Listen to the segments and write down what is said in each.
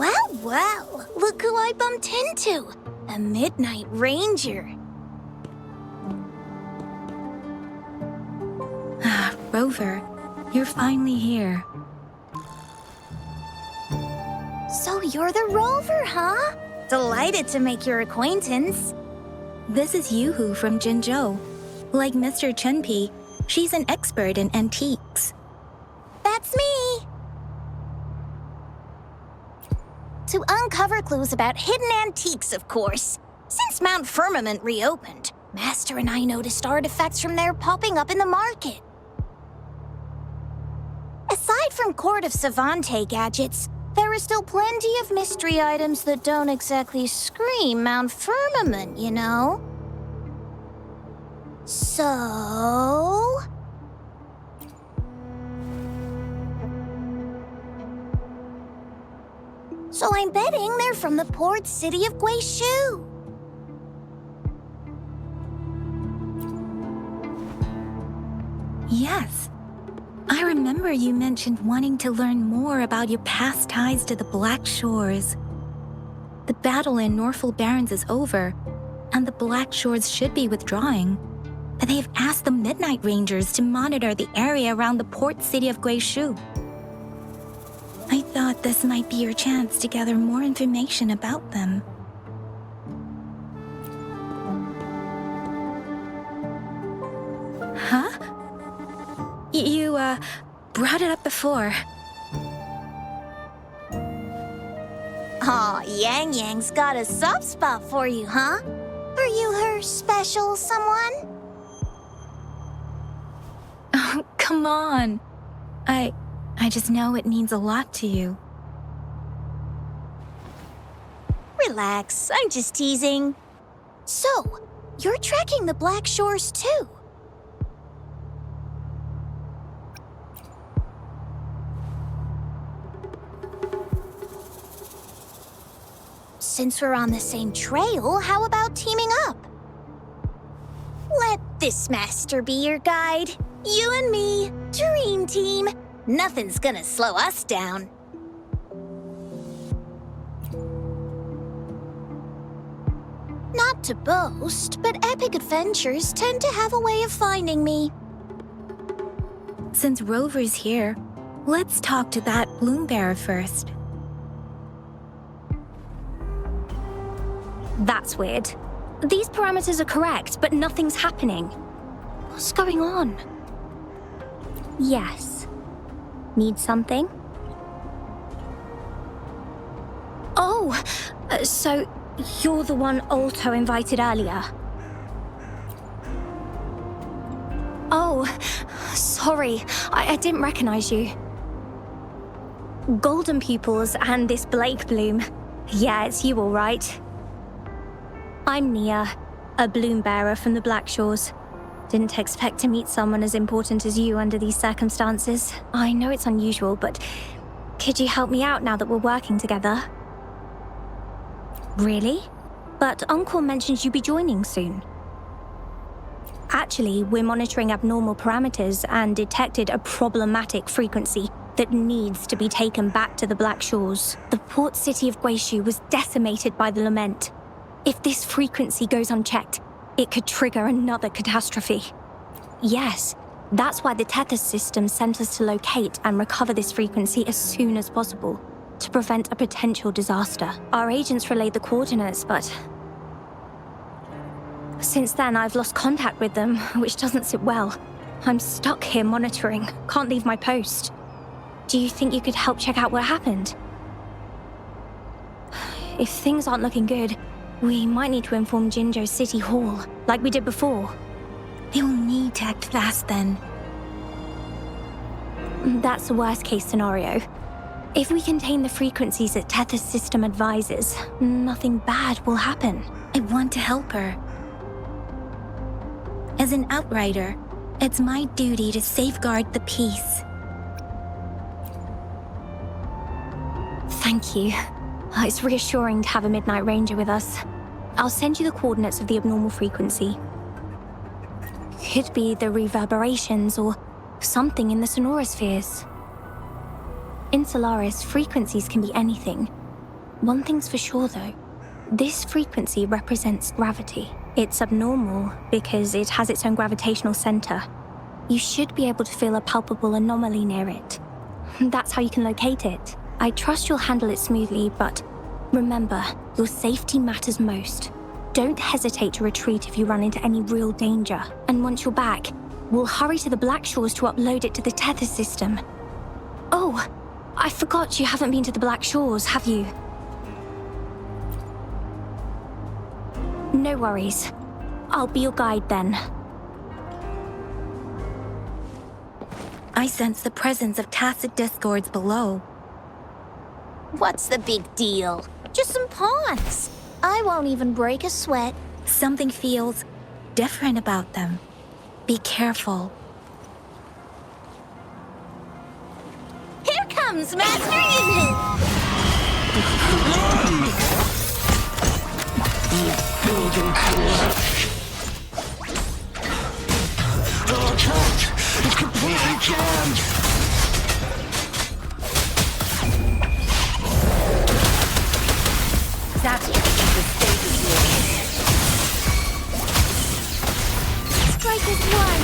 Well, look who I bumped into. A Midnight Ranger. Rover, you're finally here. So you're the Rover, huh? Delighted to make your acquaintance. This is Yoo-hoo from Jinzhou. Like Mr. Chunpei, she's an expert in antiques. That's me! To uncover clues about hidden antiques, of course. Since Mount Firmament reopened, Master and I noticed artifacts from there popping up in the market. Aside from Court of Savante gadgets, there are still plenty of mystery items that don't exactly scream Mount Firmament, you know? So... So I'm betting they're from the port city of Guishu. Yes. I remember you mentioned wanting to learn more about your past ties to the Black Shores. The battle in Norfolk Barrens is over, and the Black Shores should be withdrawing. But they've asked the Midnight Rangers to monitor the area around the port city of Guishu. I thought this might be your chance to gather more information about them. Huh? You, brought it up before. Aw, Yang Yang's got a soft spot for you, huh? Are you her special someone? Oh, come on. I just know it means a lot to you. Relax, I'm just teasing. So, you're tracking the Black Shores too? Since we're on the same trail, how about teaming up? Let this master be your guide. You and me, dream team. Nothing's gonna slow us down. Not to boast, but epic adventures tend to have a way of finding me. Since Rover's here, let's talk to that Bloombearer first. That's weird. These parameters are correct, but nothing's happening. What's going on? Yes. Need something? Oh, so you're the one Alto invited earlier. Oh, sorry, I didn't recognize you. Golden pupils and this Blake bloom. Yeah, it's you all right. I'm Nia, a bloom bearer from the Black Shores. Didn't expect to meet someone as important as you under these circumstances. I know it's unusual, but could you help me out now that we're working together? Really? But Uncle mentioned you'd be joining soon. Actually, we're monitoring abnormal parameters and detected a problematic frequency that needs to be taken back to the Black Shores. The port city of Guishu was decimated by the lament. If this frequency goes unchecked, it could trigger another catastrophe. Yes, that's why the Tethys system sent us to locate and recover this frequency as soon as possible, to prevent a potential disaster. Our agents relayed the coordinates, but since then I've lost contact with them, which doesn't sit well. I'm stuck here monitoring, can't leave my post. Do you think you could help check out what happened? If things aren't looking good, we might need to inform Jinzhou City Hall, like we did before. They'll need to act fast then. That's the worst-case scenario. If we contain the frequencies that Tethys system advises, nothing bad will happen. I want to help her. As an outrider, it's my duty to safeguard the peace. Thank you. It's reassuring to have a Midnight Ranger with us. I'll send you the coordinates of the abnormal frequency. Could be the reverberations or something in the sonorospheres. In Solaris, frequencies can be anything. One thing's for sure, though. This frequency represents gravity. It's abnormal because it has its own gravitational center. You should be able to feel a palpable anomaly near it. That's how you can locate it. I trust you'll handle it smoothly, but remember, your safety matters most. Don't hesitate to retreat if you run into any real danger. And once you're back, we'll hurry to the Black Shores to upload it to the tether system. Oh, I forgot you haven't been to the Black Shores, have you? No worries. I'll be your guide then. I sense the presence of tacit discords below. What's the big deal? Just some pawns. I won't even break a sweat. Something feels different about them. Be careful. Here comes Master Yu! Building collapse. Our attack is completely jammed. That's the status here. Strikers won!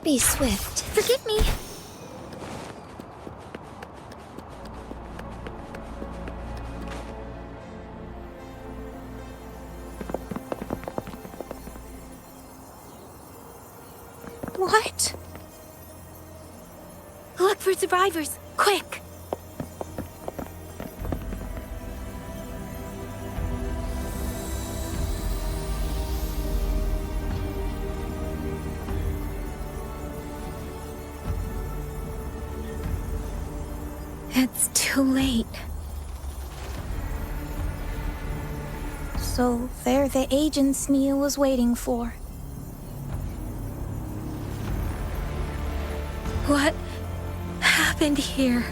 Be swift. Forgive me. What? Look for survivors, quick! It's too late. So they're the agents Nia was waiting for. What happened here?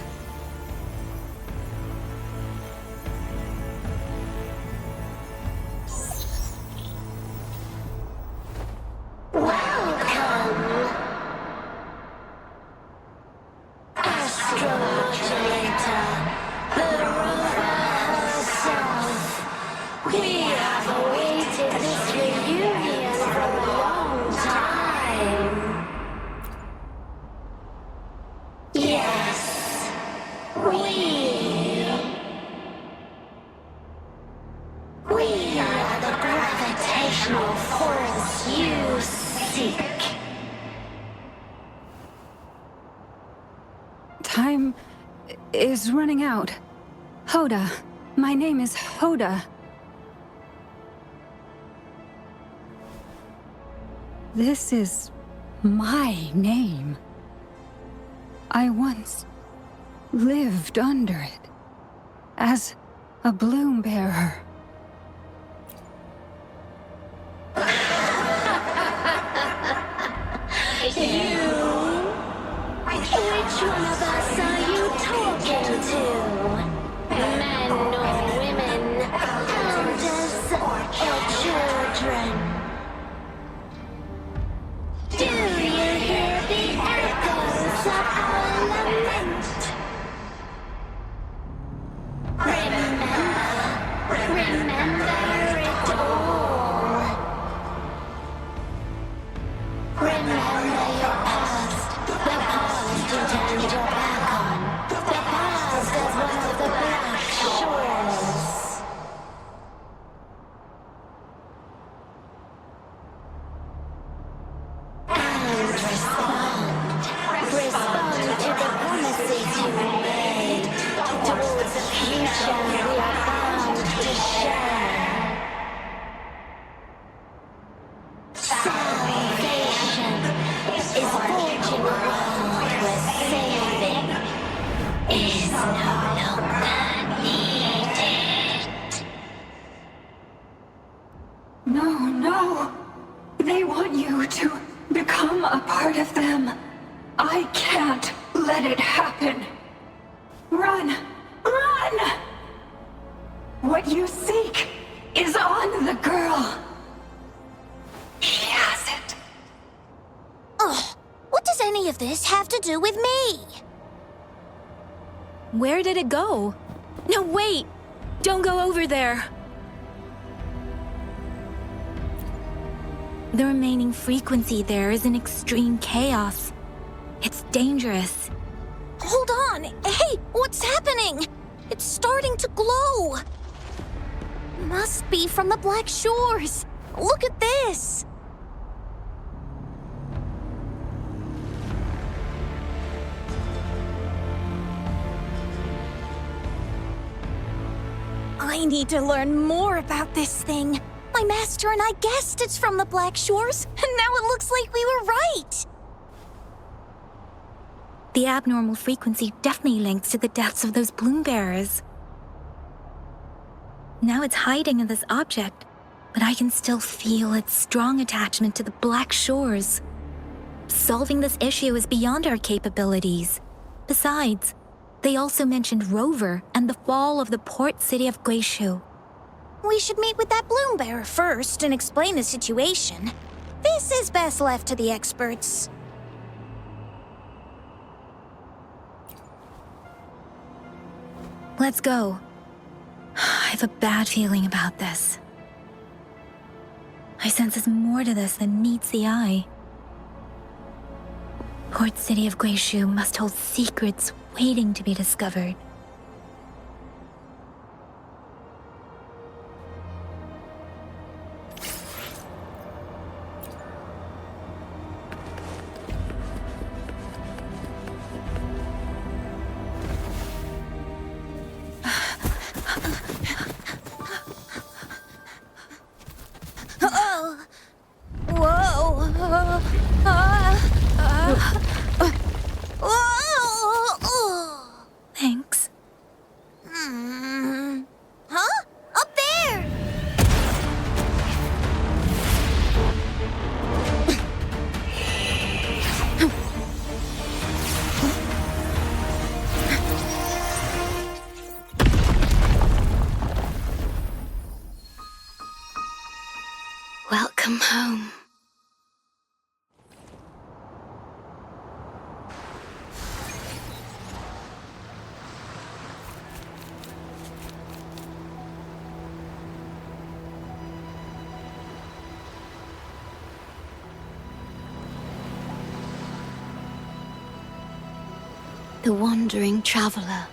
Time is running out. Hoda. My name is Hoda. This is my name. I once lived under it as a bloom bearer. Which one of us are you talking to? Men or women? Elders or children? Do you hear the echoes of our lament? Remember it all. Remember your past, the past you turned your back on, the past as one of the Black Shores. And respond to the promises you made towards a future we are bound to share. Salvation is forging a world where saving is no longer needed. No. They want you to become a part of them. I can't let it happen. Run! What you seek is on the girl. She has it. of this have to do with me? Where did it go? No, wait! Don't go over there! The remaining frequency there is in extreme chaos. It's dangerous. Hold on! Hey, what's happening? It's starting to glow! Must be from the Black Shores. Look at this! I need to learn more about this thing. My master and I guessed it's from the Black Shores, and now it looks like we were right. The abnormal frequency definitely links to the deaths of those bloom bearers. Now it's hiding in this object, but I can still feel its strong attachment to the Black Shores. Solving this issue is beyond our capabilities. Besides, they also mentioned Rover and the fall of the port city of Guishu. We should meet with that bloom bearer first and explain the situation. This is best left to the experts. Let's go. I have a bad feeling about this. I sense there's more to this than meets the eye. Port city of Guishu must hold secrets waiting to be discovered. Thanks. Huh? Up there! Welcome home. The wandering traveler.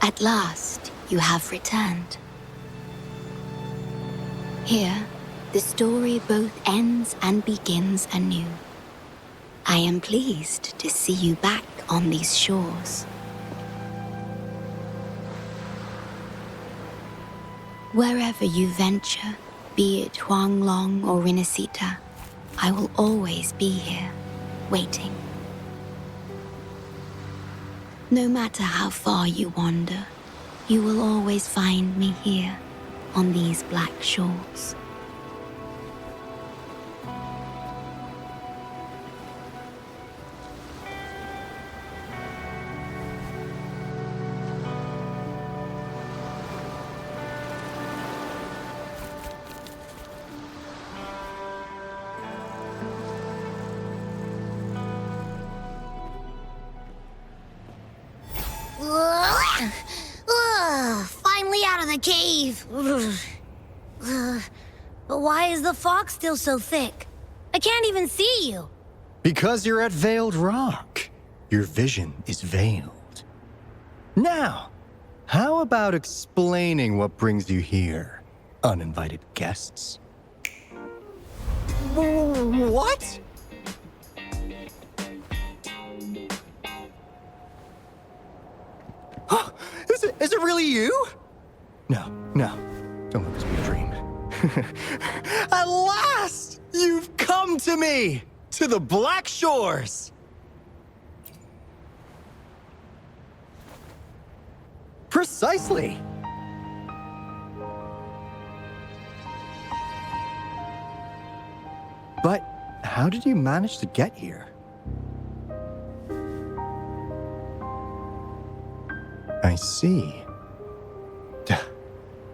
At last, you have returned. Here, the story both ends and begins anew. I am pleased to see you back on these shores. Wherever you venture, be it Huanglong or Rinasita, I will always be here, waiting. No matter how far you wander, you will always find me here on these black shores. Finally out of the cave. But why is the fog still so thick? I can't even see you. Because you're at Veiled Rock. Your vision is veiled. Now, how about explaining what brings you here, uninvited guests? What? Is it really you? No, don't let this be a dream. At last, you've come to me, to the Black Shores. Precisely. But how did you manage to get here? I see.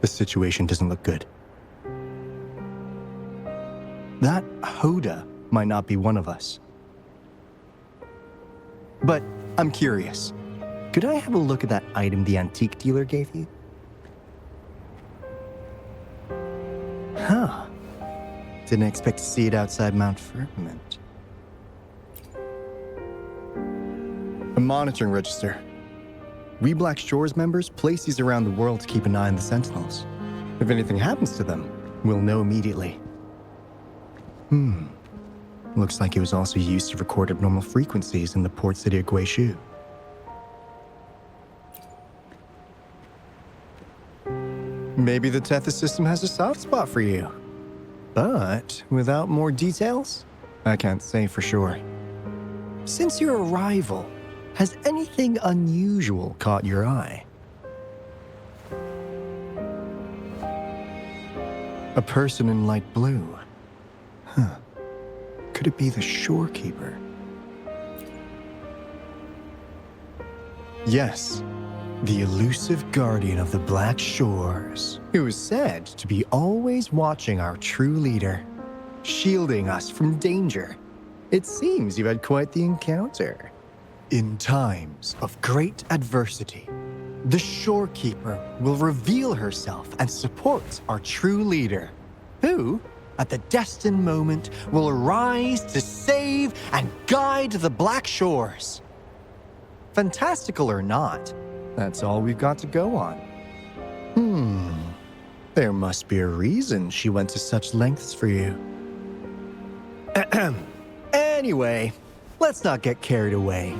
The situation doesn't look good. That Hoda might not be one of us. But I'm curious. Could I have a look at that item the antique dealer gave you? Huh. Didn't expect to see it outside Mount Firmament. A monitoring register. We Black Shores members place these around the world to keep an eye on the Sentinels. If anything happens to them, we'll know immediately. Looks like it was also used to record abnormal frequencies in the port city of Guishu. Maybe the Tethys system has a soft spot for you. But without more details, I can't say for sure. Since your arrival, has anything unusual caught your eye? A person in light blue. Huh. Could it be the Shorekeeper? Yes, the elusive guardian of the Black Shores, who is said to be always watching our true leader, shielding us from danger. It seems you had quite the encounter. In times of great adversity, the Shorekeeper will reveal herself and support our true leader, who, at the destined moment, will arise to save and guide the Black Shores. Fantastical or not, that's all we've got to go on. There must be a reason she went to such lengths for you. Anyway, let's not get carried away.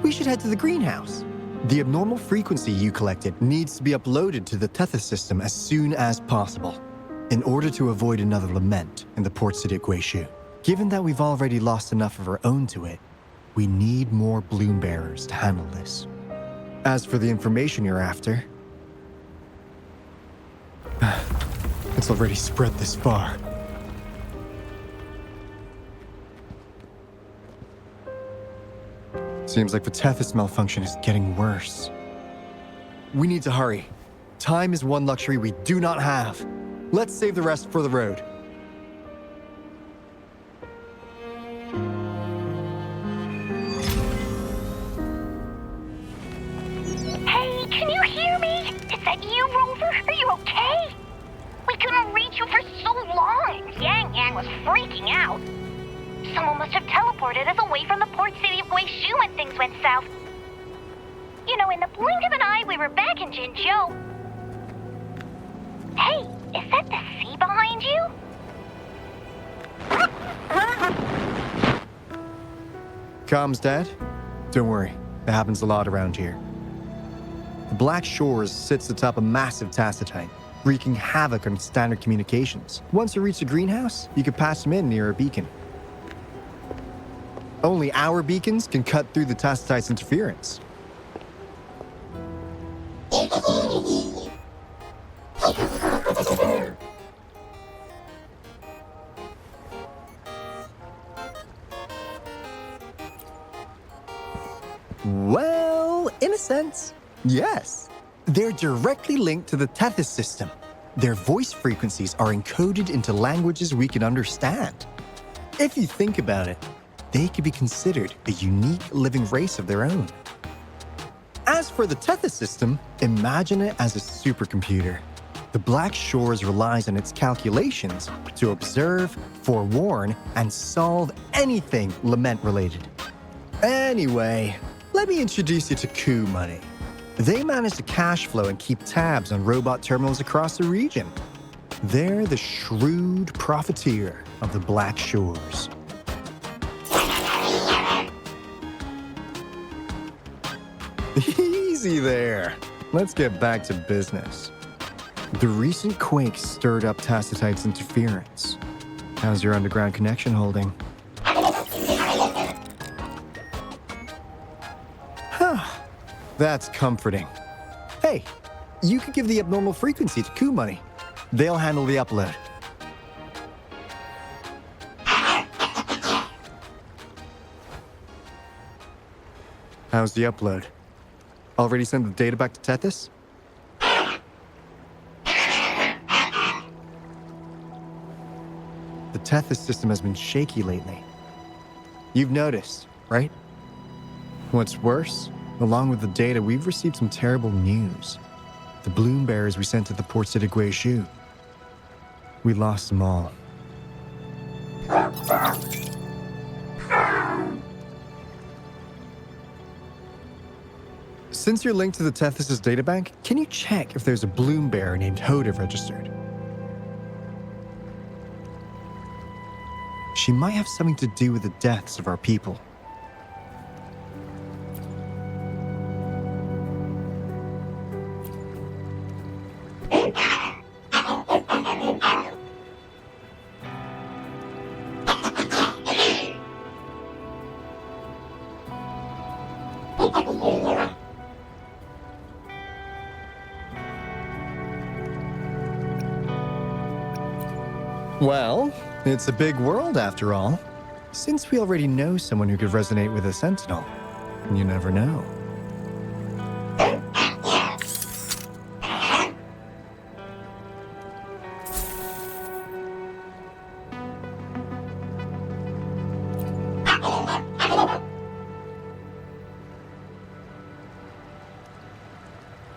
We should head to the greenhouse. The abnormal frequency you collected needs to be uploaded to the Tethys system as soon as possible, in order to avoid another lament in the port city of Guishu. Given that we've already lost enough of our own to it, we need more bloom bearers to handle this. As for the information you're after, it's already spread this far. Seems like the Tethys malfunction is getting worse. We need to hurry. Time is one luxury we do not have. Let's save the rest for the road. Hey, can you hear me? Is that you, Rover? Are you okay? We couldn't reach you for so long. Yang Yang was freaking out. Someone must have teleported us away from the port city of Guishu when things went south. You know, in the blink of an eye, we were back in Jinzhou. Hey, is that the sea behind you? Comms, Dad? Don't worry, it happens a lot around here. The Black Shores sits atop a massive tacitite, wreaking havoc on standard communications. Once you reach the greenhouse, you can pass them in near a beacon. Only our beacons can cut through the tacitite's interference. Well, in a sense, yes. They're directly linked to the Tethys system. Their voice frequencies are encoded into languages we can understand. If you think about it, they could be considered a unique living race of their own. As for the Tethys system, imagine it as a supercomputer. The Black Shores relies on its calculations to observe, forewarn, and solve anything lament-related. Anyway, let me introduce you to Coup Money. They manage the cash flow and keep tabs on robot terminals across the region. They're the shrewd profiteer of the Black Shores. Easy there. Let's get back to business. The recent quake stirred up Tacitite's interference. How's your underground connection holding? That's comforting. Hey, you could give the abnormal frequency to Coup Money. They'll handle the upload. How's the upload? Already sent the data back to Tethys? The Tethys system has been shaky lately. You've noticed, right? What's worse, along with the data, we've received some terrible news. The bloom bearers we sent to the port city Guishu. We lost them all. Since you're linked to the Tethys' databank, can you check if there's a bloom bearer named Hoda registered? She might have something to do with the deaths of our people. Well, it's a big world after all. Since we already know someone who could resonate with a sentinel, you never know.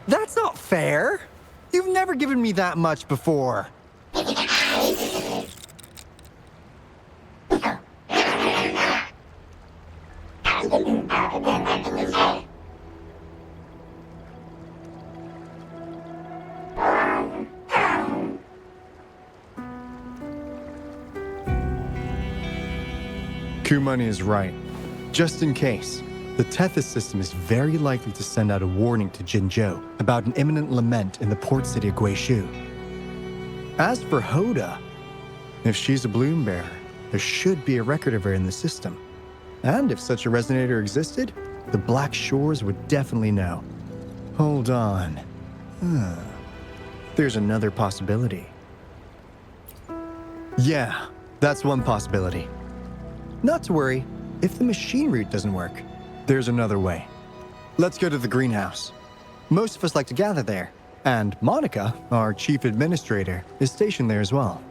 That's not fair. You've never given me that much before. Kumani is right. Just in case, the Tethys system is very likely to send out a warning to Jinzhou about an imminent lament in the port city of Guishu. As for Hoda, if she's a bloom bearer, there should be a record of her in the system. And if such a resonator existed, the Black Shores would definitely know. Hold on. There's another possibility. Yeah, that's one possibility. Not to worry, if the machine route doesn't work, there's another way. Let's go to the greenhouse. Most of us like to gather there, and Monica, our chief administrator, is stationed there as well.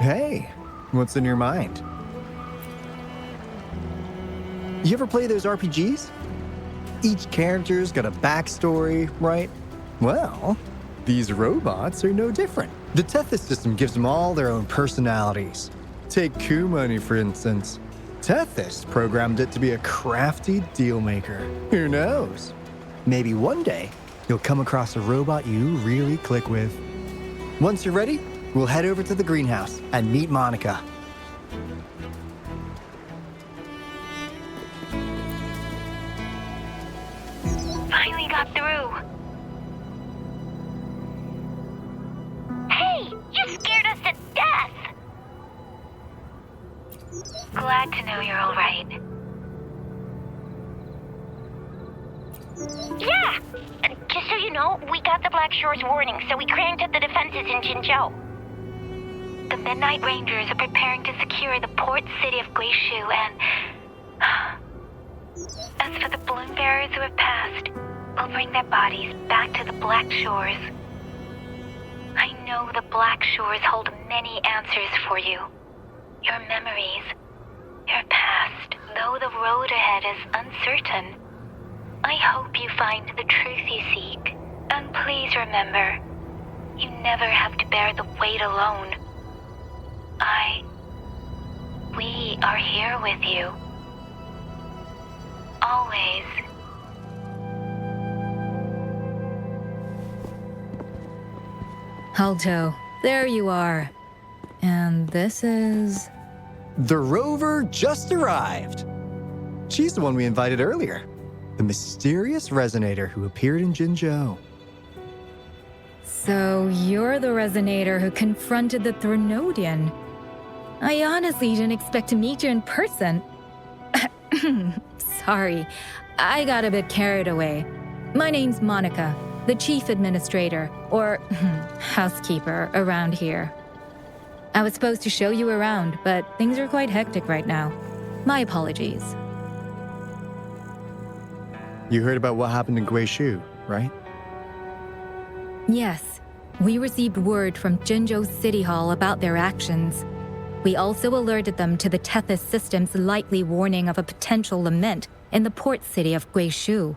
Hey, what's in your mind? You ever play those RPGs? Each character's got a backstory, right? Well, these robots are no different. The Tethys system gives them all their own personalities. Take Kumani, for instance. Tethys programmed it to be a crafty deal maker. Who knows? Maybe one day, you'll come across a robot you really click with. Once you're ready, we'll head over to the greenhouse and meet Monica. Finally got through. Hey, you scared us to death! Glad to know you're all right. Yeah! Just so you know, we got the Black Shores warning, so we cranked up the defenses in Jinzhou. The Midnight Rangers are preparing to secure the port city of Guishu and... As for the bloom bearers who have passed, we'll bring their bodies back to the Black Shores. I know the Black Shores hold many answers for you. Your memories, your past, though the road ahead is uncertain. I hope you find the truth you seek. And please remember, you never have to bear the weight alone. We are here with you. Always. Alto, there you are. And this is... The rover just arrived. She's the one we invited earlier. The mysterious resonator who appeared in Jinzhou. So you're the resonator who confronted the Threnodian. I honestly didn't expect to meet you in person. Sorry, I got a bit carried away. My name's Monica, the chief administrator, or housekeeper around here. I was supposed to show you around, but things are quite hectic right now. My apologies. You heard about what happened in Guishu, right? Yes, we received word from Jinzhou City Hall about their actions. We also alerted them to the Tethys system's likely warning of a potential lament in the port city of Guishu.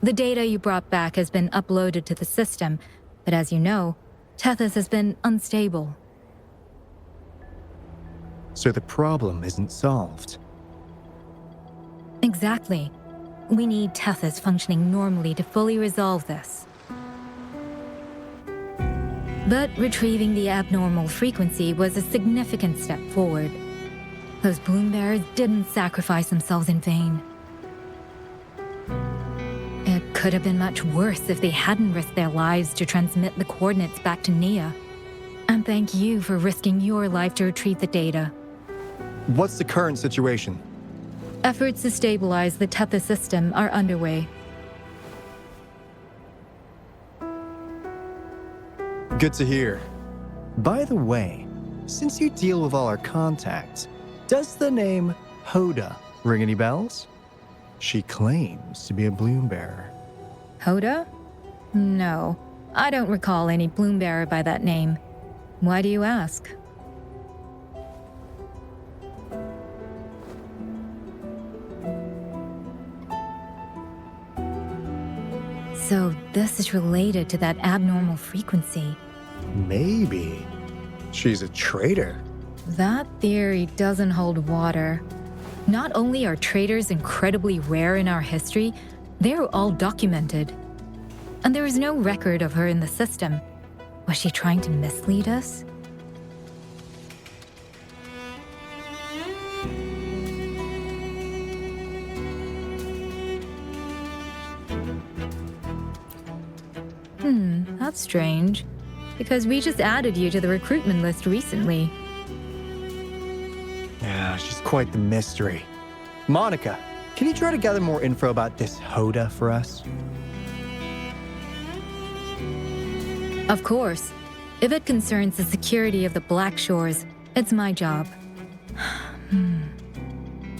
The data you brought back has been uploaded to the system, but as you know, Tethys has been unstable. So the problem isn't solved. Exactly. We need Tethys functioning normally to fully resolve this. But retrieving the abnormal frequency was a significant step forward. Those bloom-bearers didn't sacrifice themselves in vain. It could have been much worse if they hadn't risked their lives to transmit the coordinates back to Nia. And thank you for risking your life to retrieve the data. What's the current situation? Efforts to stabilize the Tethys system are underway. Good to hear. By the way, since you deal with all our contacts, does the name Hoda ring any bells? She claims to be a bloom bearer. Hoda? No, I don't recall any bloom bearer by that name. Why do you ask? So this is related to that abnormal frequency. Maybe. She's a traitor. That theory doesn't hold water. Not only are traitors incredibly rare in our history, they're all documented. And there is no record of her in the system. Was she trying to mislead us? That's strange. Because we just added you to the recruitment list recently. Yeah, she's quite the mystery. Monica, can you try to gather more info about this Hoda for us? Of course. If it concerns the security of the Black Shores, it's my job.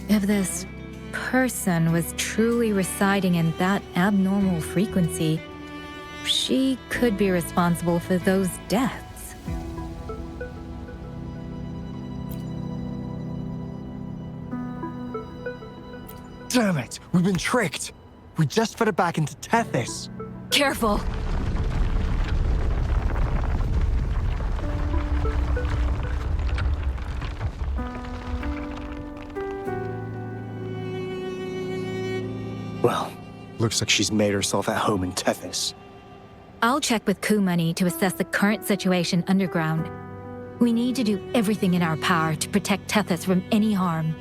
If this person was truly residing in that abnormal frequency, she could be responsible for those deaths. Damn it! We've been tricked! We just fed it back into Tethys. Careful! Well, looks like she's made herself at home in Tethys. I'll check with Coup Money to assess the current situation underground. We need to do everything in our power to protect Tethys from any harm.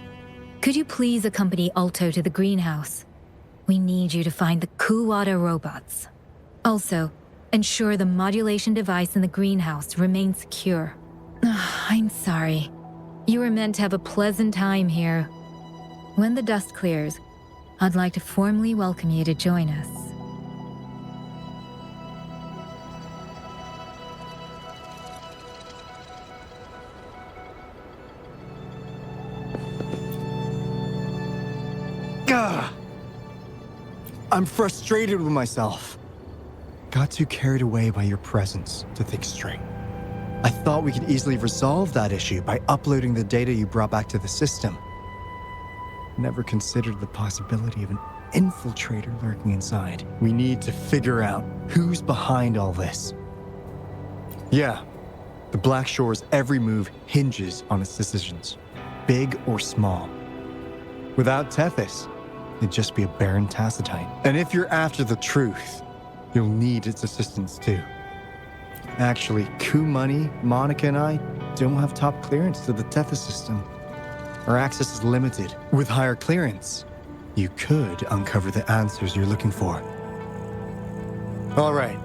Could you please accompany Alto to the greenhouse? We need you to find the Kuwata robots. Also, ensure the modulation device in the greenhouse remains secure. I'm sorry. You were meant to have a pleasant time here. When the dust clears, I'd like to formally welcome you to join us. Gah! I'm frustrated with myself. Got too carried away by your presence to think straight. I thought we could easily resolve that issue by uploading the data you brought back to the system. Never considered the possibility of an infiltrator lurking inside. We need to figure out who's behind all this. Yeah, the Black Shore's every move hinges on its decisions, big or small. Without Tethys, it'd just be a barren Tacitine. And if you're after the truth, you'll need its assistance too. Actually, Coup Money, Monica, and I don't have top clearance to the Tethys system. Our access is limited. With higher clearance, you could uncover the answers you're looking for. All right,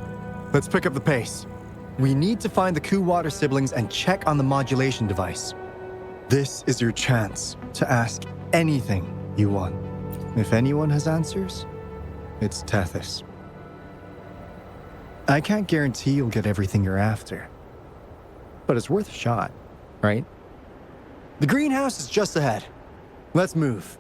let's pick up the pace. We need to find the Kuwata siblings and check on the modulation device. This is your chance to ask anything you want. If anyone has answers, it's Tethys. I can't guarantee you'll get everything you're after, but it's worth a shot, right? The greenhouse is just ahead. Let's move.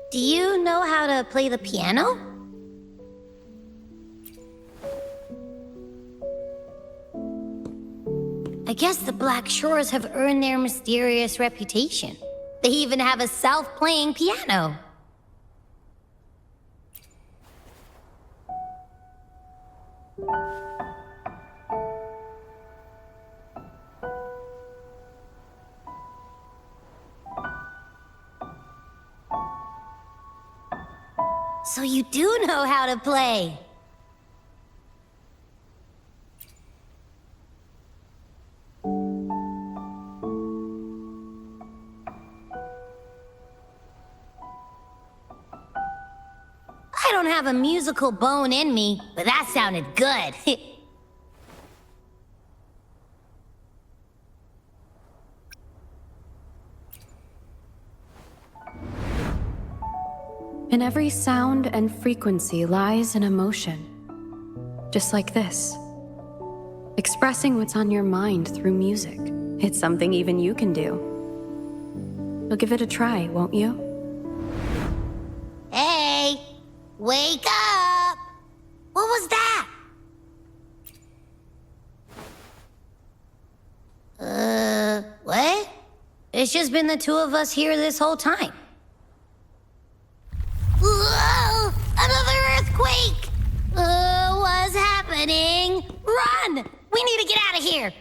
Do you know how to play the piano? I guess the Black Shores have earned their mysterious reputation. They even have a self-playing piano. So you do know how to play. I don't have a musical bone in me, but that sounded good. In every sound and frequency lies an emotion. Just like this. Expressing what's on your mind through music. It's something even you can do. You'll give it a try, won't you? Hey! Wake up! What was that? What? It's just been the two of us here this whole time. Whoa! Another earthquake! What's happening? Run! We need to get out of here!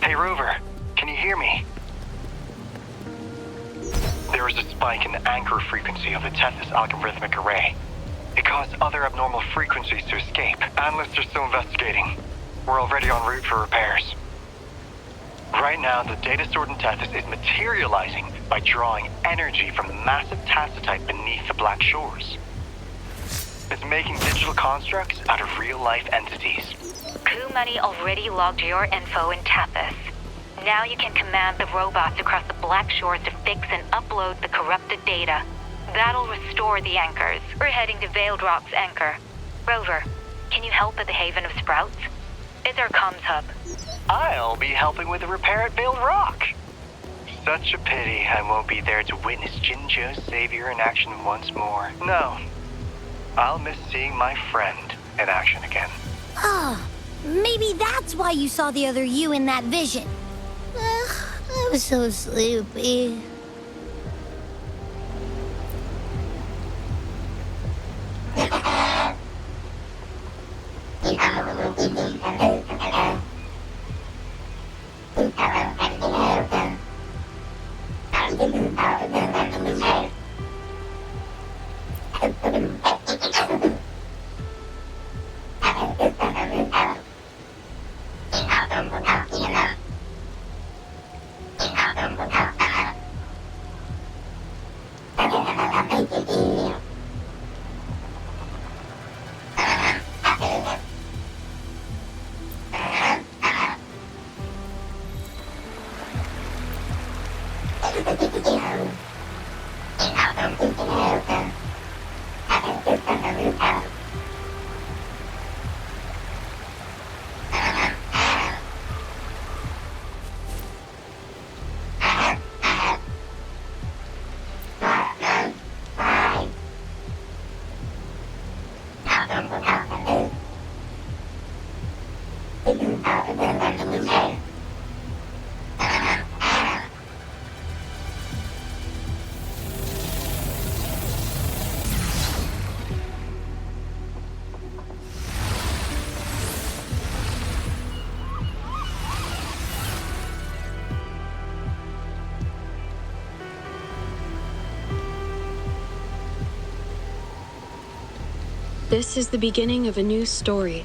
Hey, Rover, can you hear me? There is a spike in the anchor frequency of the Tethys algorithmic array. It caused other abnormal frequencies to escape. Analysts are still investigating. We're already en route for repairs. Right now, the data stored in Tethys is materializing by drawing energy from the massive tacitite beneath the Black Shores. It's making digital constructs out of real-life entities. Coup Money already logged your info in Tethys. Now you can command the robots across the Black Shores to fix and upload the corrupted data. That'll restore the anchors. We're heading to VIII Rock's anchor. Rover, can you help at the Haven of Sprouts? It's our comms hub. I'll be helping with the repair at VIII Rock. Such a pity I won't be there to witness Jinzhou's savior in action once more. No, I'll miss seeing my friend in action again. Ah, maybe that's why you saw the other you in that vision. I was so sleepy. This is the beginning of a new story.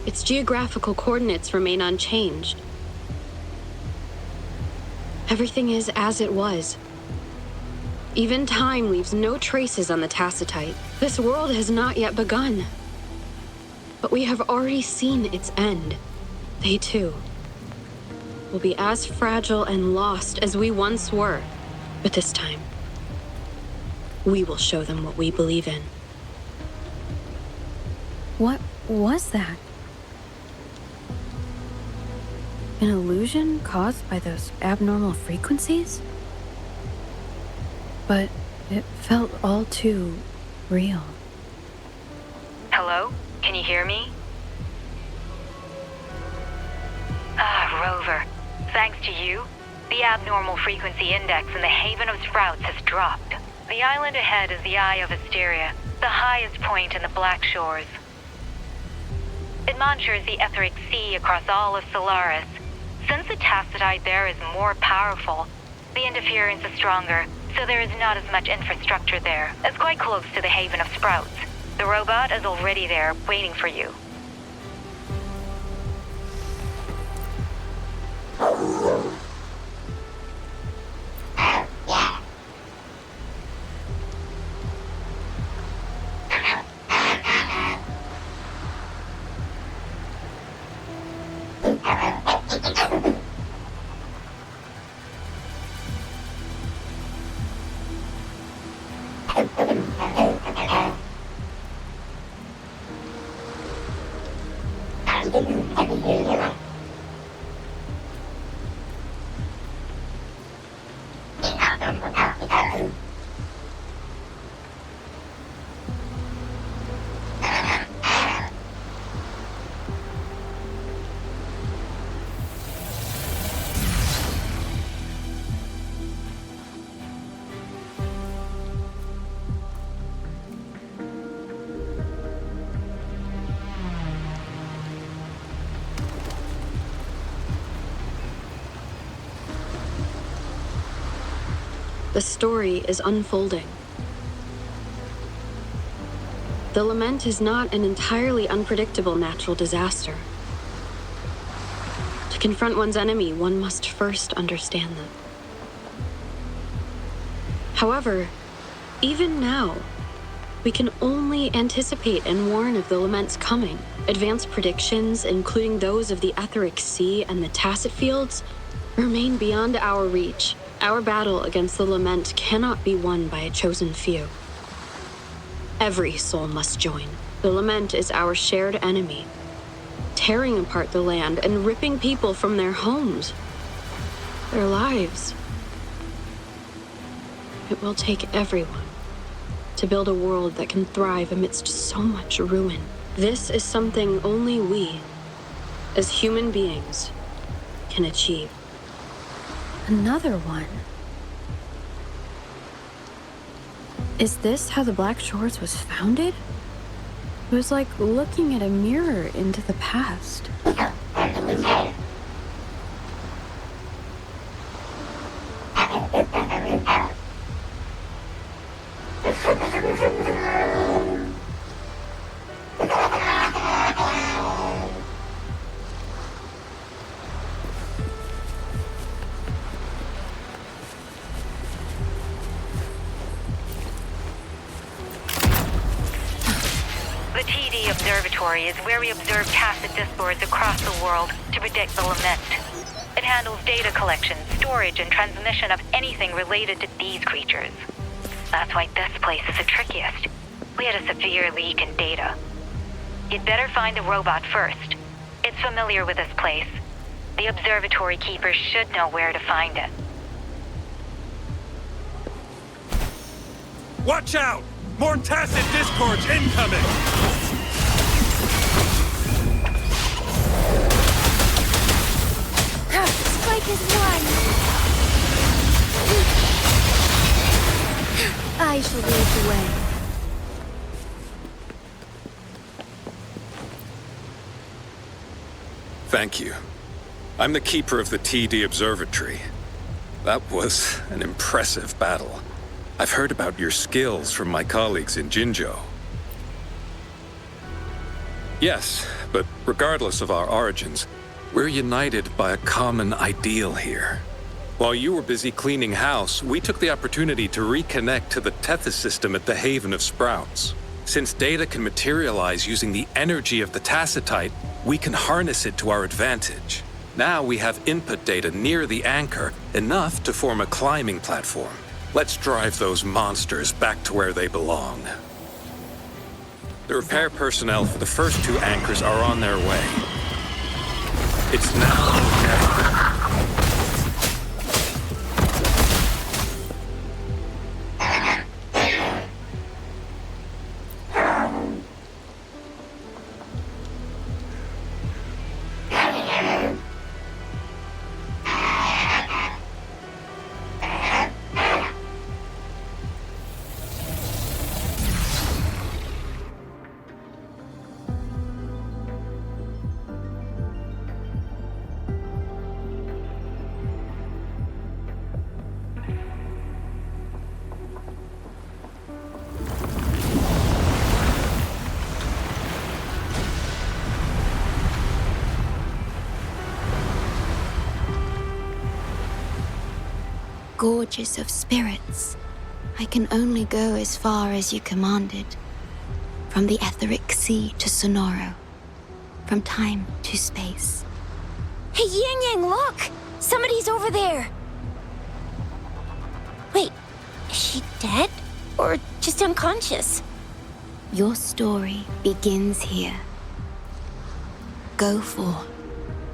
Its geographical coordinates remain unchanged. Everything is as it was. Even time leaves no traces on the tacitite. This world has not yet begun. But we have already seen its end. They too will be as fragile and lost as we once were. But this time, we will show them what we believe in. What was that? An illusion caused by those abnormal frequencies? But it felt all too real. Hello? Can you hear me? Rover. Thanks to you, the abnormal frequency index in the Haven of Sprouts has dropped. The island ahead is the Eye of Asteria, the highest point in the Black Shores. It monitors the etheric sea across all of Solaris. Since the tacitite there is more powerful, the interference is stronger, so there is not as much infrastructure there. It's quite close to the Haven of Sprouts. The robot is already there, waiting for you. the story is unfolding. The lament is not an entirely unpredictable natural disaster. To confront one's enemy, one must first understand them. However, even now, we can only anticipate and warn of the lament's coming. Advanced predictions, including those of the Etheric Sea and the Tacit Fields, remain beyond our reach. Our battle against the lament cannot be won by a chosen few. Every soul must join. The lament is our shared enemy, tearing apart the land and ripping people from their homes, their lives. It will take everyone to build a world that can thrive amidst so much ruin. This is something only we, as human beings, can achieve. Another one. Is this how the Black Shores was founded? It was like looking at a mirror into the past. The TD Observatory is where we observe tacit discords across the world to predict the lament. It handles data collection, storage, and transmission of anything related to these creatures. That's why this place is the trickiest. We had a severe leak in data. You'd better find the robot first. It's familiar with this place. The observatory keeper should know where to find it. Watch out! More tacit discords incoming! Spike is one. I shall lead the way. Thank you. I'm the keeper of the TD Observatory. That was an impressive battle. I've heard about your skills from my colleagues in Jinzhou. Yes, but regardless of our origins, we're united by a common ideal here. While you were busy cleaning house, we took the opportunity to reconnect to the Tethys system at the Haven of Sprouts. Since data can materialize using the energy of the Tacitite, we can harness it to our advantage. Now we have input data near the anchor, enough to form a climbing platform. Let's drive those monsters back to where they belong. The repair personnel for the first two anchors are on their way. It's now or never. Gorgeous of spirits, I can only go as far as you commanded. From the Etheric Sea to Sonoro. From time to space. Hey, Yang Yang, look! Somebody's over there! Wait, is she dead? Or just unconscious? Your story begins here. Go forth.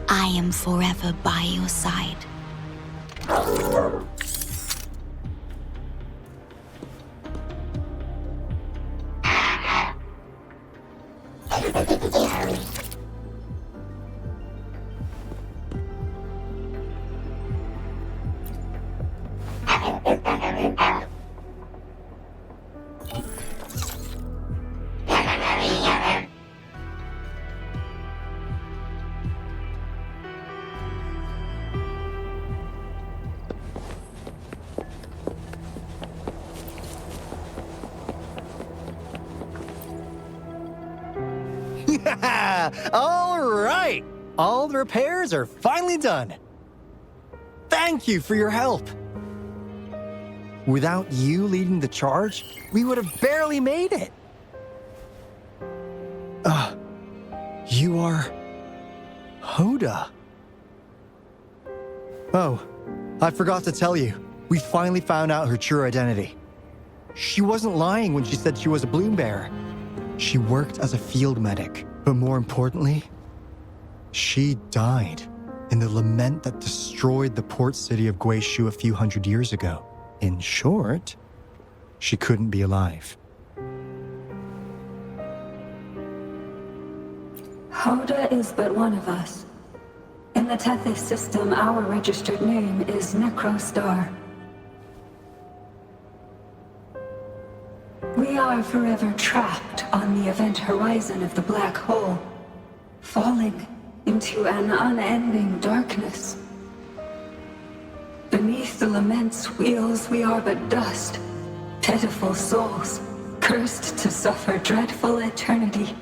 I am forever by your side. All right! All the repairs are finally done. Thank you for your help. Without you leading the charge, we would have barely made it. You are... Hoda. Oh, I forgot to tell you. We finally found out her true identity. She wasn't lying when she said she was a bloom bearer. She worked as a field medic, but more importantly, she died in the lament that destroyed the port city of Guishu a few hundred years ago. In short, she couldn't be alive. Hoda is but one of us. In the Tethys system, our registered name is Necrostar. We are forever trapped on the event horizon of the black hole, falling into an unending darkness. Beneath the lament's wheels, we are but dust, pitiful souls, cursed to suffer dreadful eternity,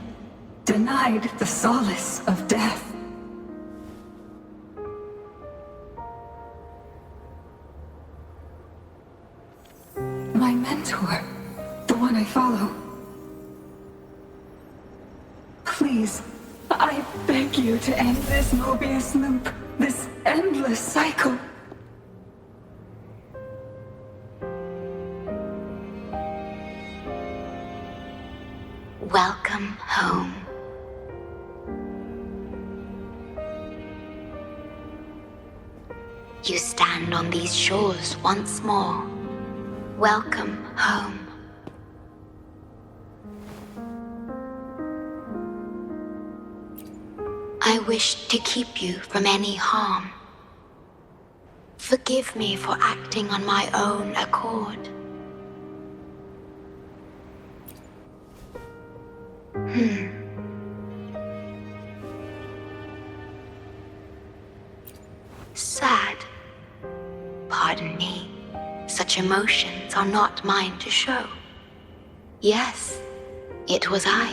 denied the solace of death. My mentor, the one I follow. Please, I beg you to end this Mobius loop, this endless cycle. Welcome home. You stand on these shores once more. Welcome home. I wish to keep you from any harm. Forgive me for acting on my own accord. Sad. Pardon me. Such emotions are not mine to show. Yes, it was I.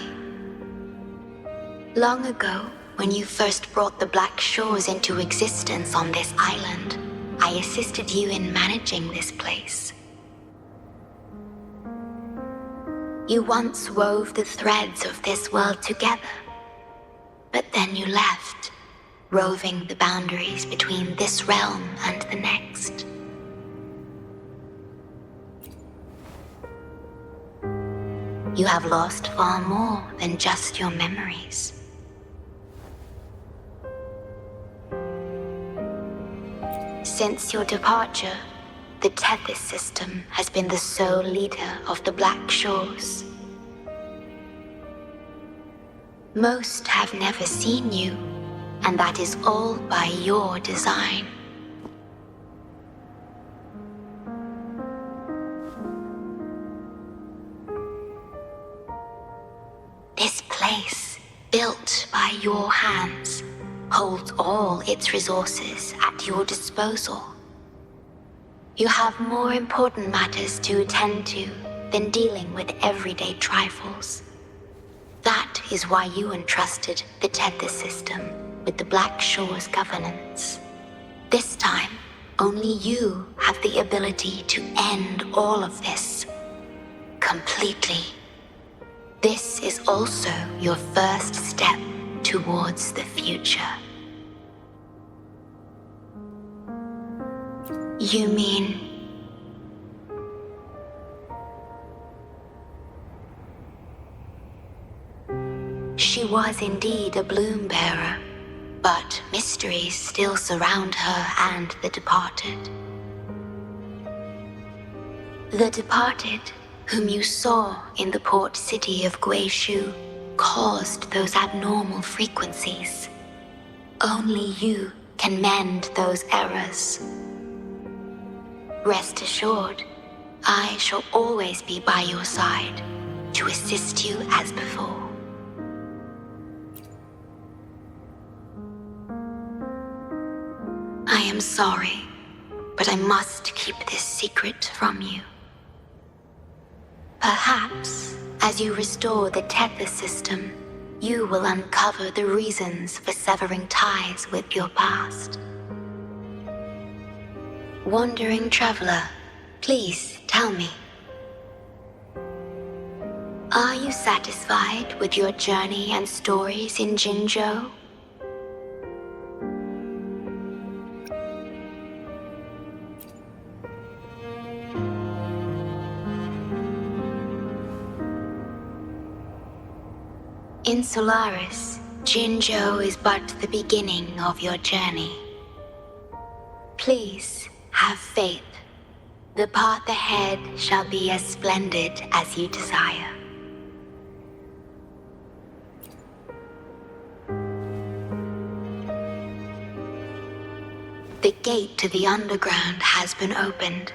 Long ago, when you first brought the Black Shores into existence on this island, I assisted you in managing this place. You once wove the threads of this world together, but then you left, roving the boundaries between this realm and the next. You have lost far more than just your memories. Since your departure, the Tethys system has been the sole leader of the Black Shores. Most have never seen you, and that is all by your design. This place, built by your hands, holds all its resources at your disposal. You have more important matters to attend to than dealing with everyday trifles. That is why you entrusted the Tethys system with the Black Shores governance. This time, only you have the ability to end all of this. Completely. This is also your first step towards the future. You mean... She was indeed a bloom bearer, but mysteries still surround her and the departed. The departed, whom you saw in the port city of Guishu, caused those abnormal frequencies. Only you can mend those errors. Rest assured, I shall always be by your side to assist you as before. I am sorry, but I must keep this secret from you. Perhaps, as you restore the Tethys system, you will uncover the reasons for severing ties with your past. Wandering traveler, please tell me. Are you satisfied with your journey and stories in Jinzhou? In Solaris, Jinzhou is but the beginning of your journey. Please have faith. The path ahead shall be as splendid as you desire. The gate to the underground has been opened.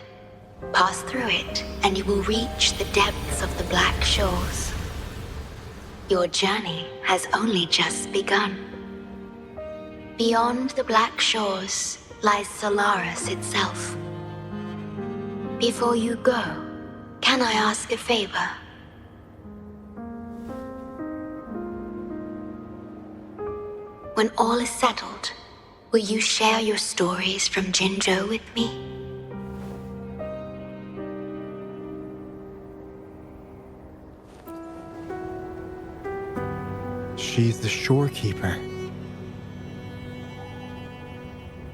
Pass through it, and you will reach the depths of the Black Shores. Your journey has only just begun. Beyond the Black Shores lies Solaris itself. Before you go, can I ask a favor? When all is settled, will you share your stories from Jinzhou with me? She's the Shorekeeper.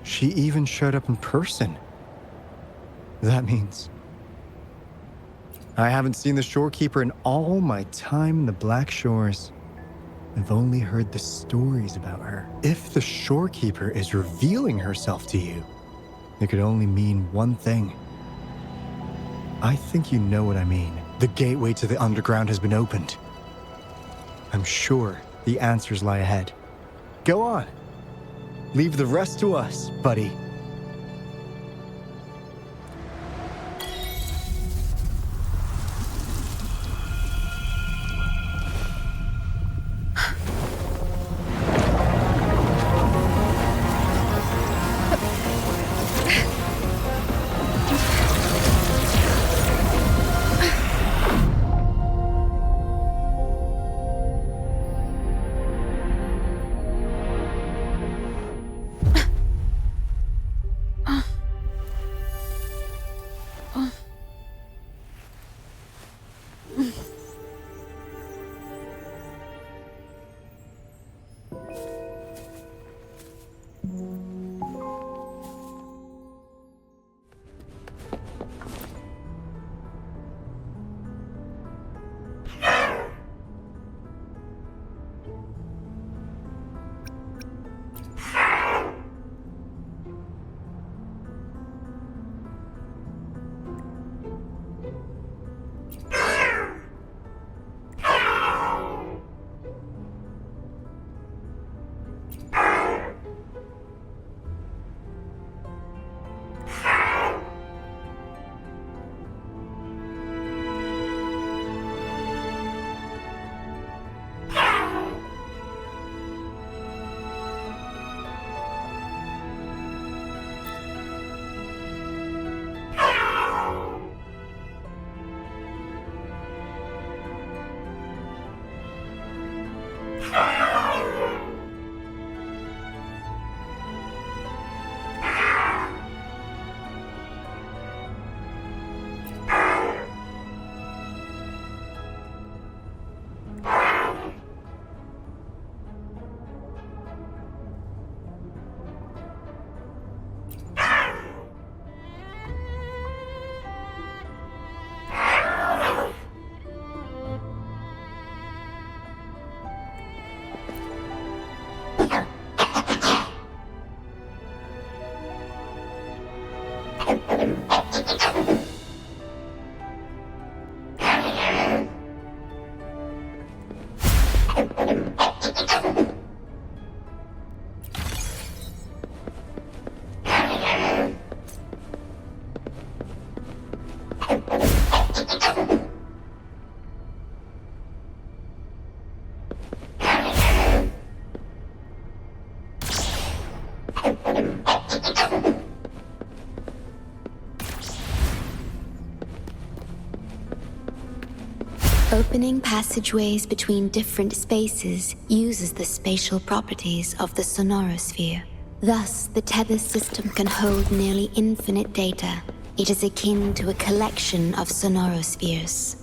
She even showed up in person. That means I haven't seen the Shorekeeper in all my time in the Black Shores. I've only heard the stories about her. If the Shorekeeper is revealing herself to you, it could only mean one thing. I think you know what I mean. The gateway to the underground has been opened. I'm sure the answers lie ahead. Go on. Leave the rest to us, buddy. Opening passageways between different spaces uses the spatial properties of the sonorosphere. Thus, the tether system can hold nearly infinite data. It is akin to a collection of sonorospheres.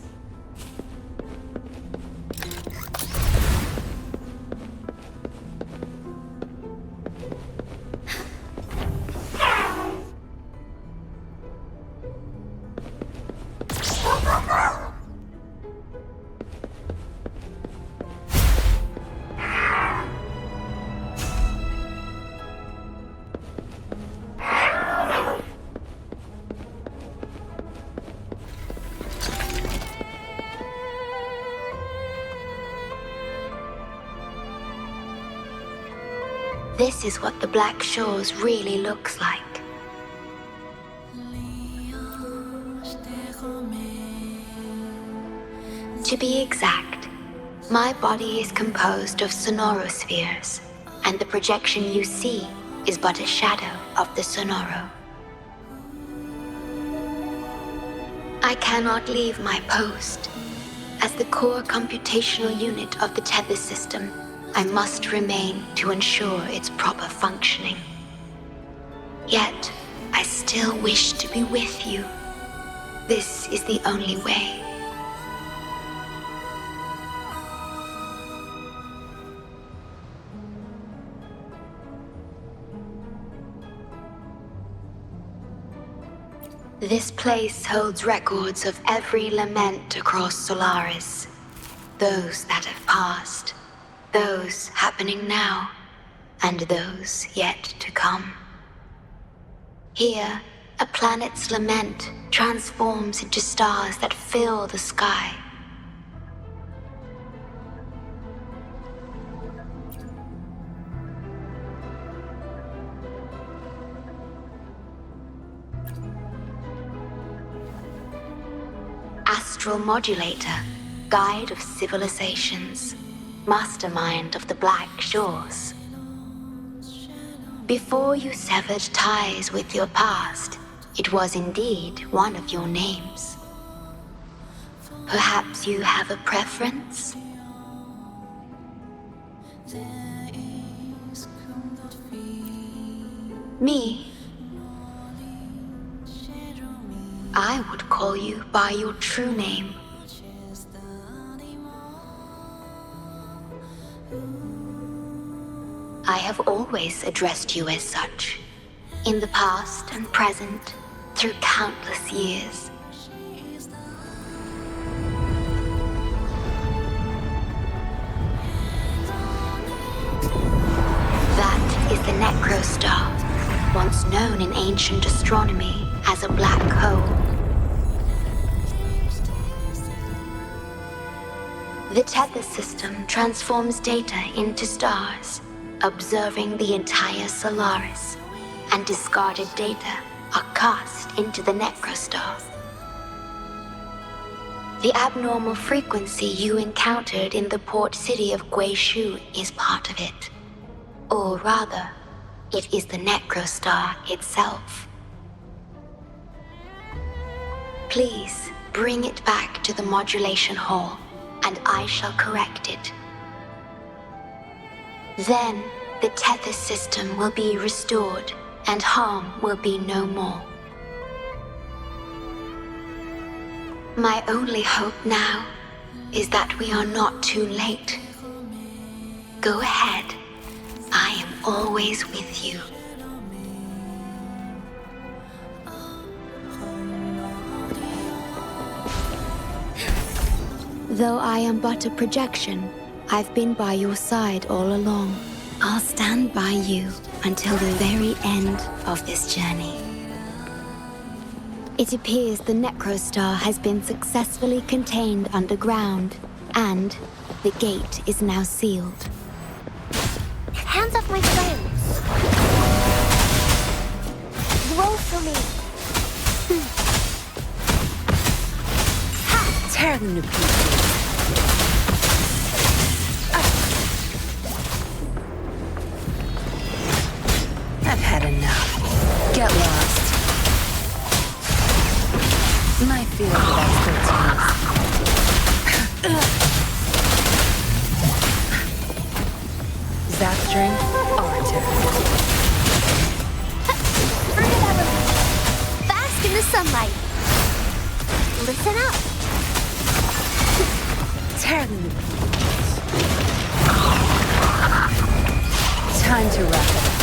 This is what the Black Shores really looks like. To be exact, my body is composed of sonorospheres, and the projection you see is but a shadow of the sonoro. I cannot leave my post. As the core computational unit of the tether system, I must remain to ensure its proper functioning. Yet, I still wish to be with you. This is the only way. This place holds records of every lament across Solaris. Those that have passed, those happening now, and those yet to come. Here, a planet's lament transforms into stars that fill the sky. Astral Modulator, Guide of Civilizations, Mastermind of the Black Shores. Before you severed ties with your past, it was indeed one of your names. Perhaps you have a preference? Me? I would call you by your true name. I have always addressed you as such, in the past and present, through countless years. That is the Necrostar, once known in ancient astronomy as a black hole. The tether system transforms data into stars, observing the entire Solaris, and discarded data are cast into the Necrostar. The abnormal frequency you encountered in the port city of Guishu is part of it. Or rather, it is the Necrostar itself. Please bring it back to the modulation hall, and I shall correct it. Then, the tether system will be restored, and harm will be no more. My only hope now is that we are not too late. Go ahead. I am always with you. Though I am but a projection, I've been by your side all along. I'll stand by you until the very end of this journey. It appears the Necrostar has been successfully contained underground, and the gate is now sealed. Hands off my friends. Roll for me. Tear them to pieces. I've had enough. Get lost. My field of expertise. Zap strength, R2. Fast in the sunlight. Listen up. Time to wrap it up.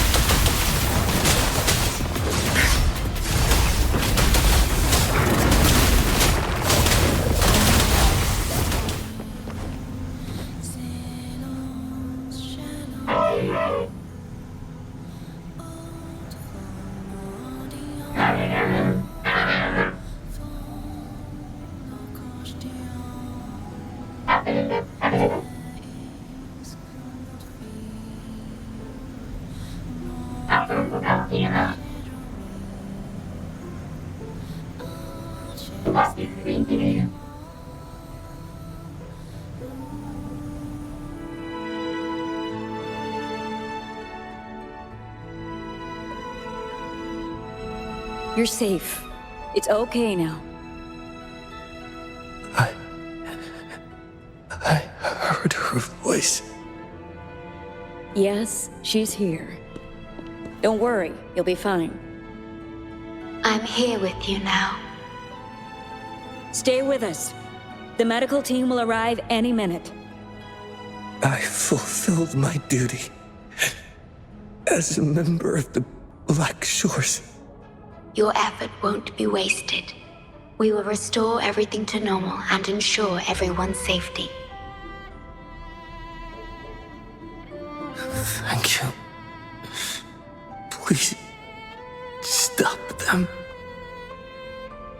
You're safe. It's okay now. I heard her voice. Yes, she's here. Don't worry, you'll be fine. I'm here with you now. Stay with us. The medical team will arrive any minute. I fulfilled my duty as a member of the Black Shores. Your effort won't be wasted. We will restore everything to normal and ensure everyone's safety. Thank you. Please, stop them.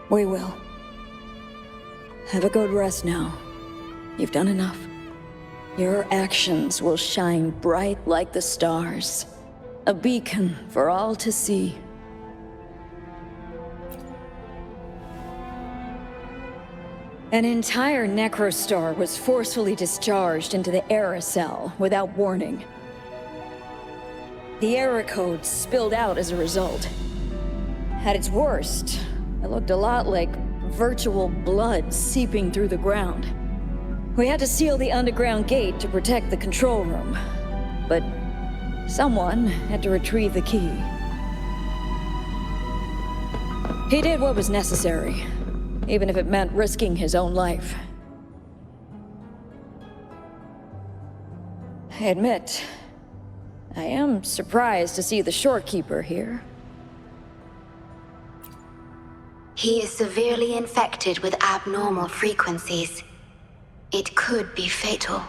We will. Have a good rest now. You've done enough. Your actions will shine bright like the stars. A beacon for all to see. An entire necrostar was forcefully discharged into the Era cell without warning. The Era code spilled out as a result. At its worst, it looked a lot like virtual blood seeping through the ground. We had to seal the underground gate to protect the control room, but someone had to retrieve the key. He did what was necessary, even if it meant risking his own life. I admit, I am surprised to see the Shorekeeper here. He is severely infected with abnormal frequencies. It could be fatal.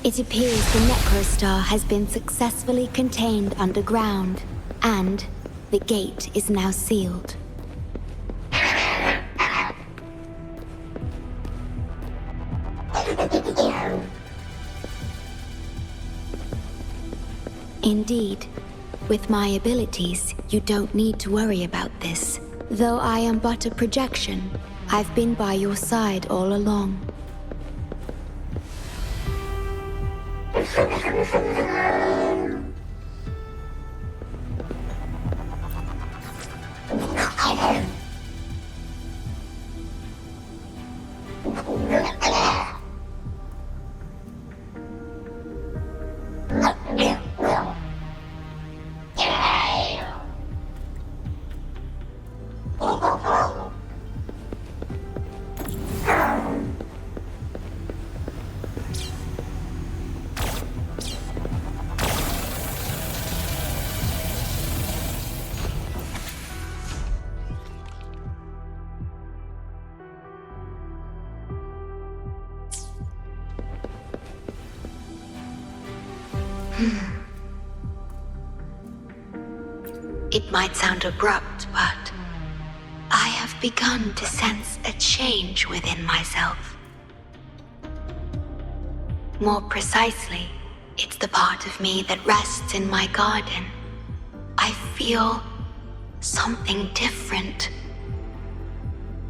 It appears the Necrostar has been successfully contained underground, and the gate is now sealed. Indeed. With my abilities, you don't need to worry about this. Though I am but a projection, I've been by your side all along. It might sound abrupt, but I have begun to sense a change within myself. More precisely, it's the part of me that rests in my garden. I feel something different.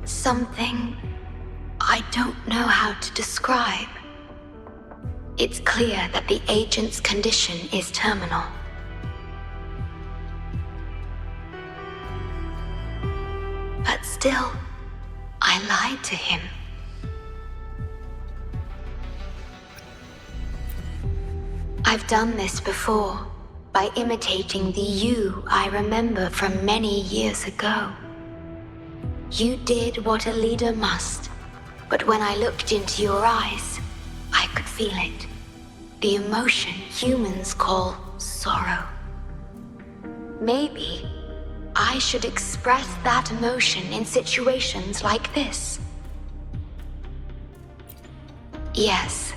Something I don't know how to describe. It's clear that the agent's condition is terminal. But still, I lied to him. I've done this before, by imitating the you I remember from many years ago. You did what a leader must, but when I looked into your eyes, I could feel it. The emotion humans call sorrow. Maybe I should express that emotion in situations like this. Yes.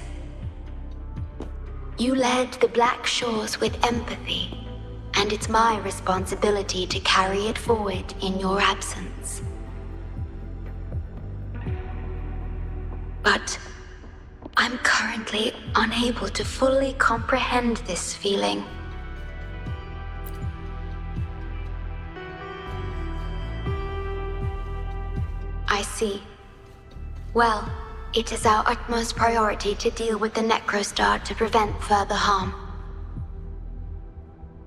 You led the Black Shores with empathy, and it's my responsibility to carry it forward in your absence. But I'm currently unable to fully comprehend this feeling. I see. Well, it is our utmost priority to deal with the Necrostar to prevent further harm.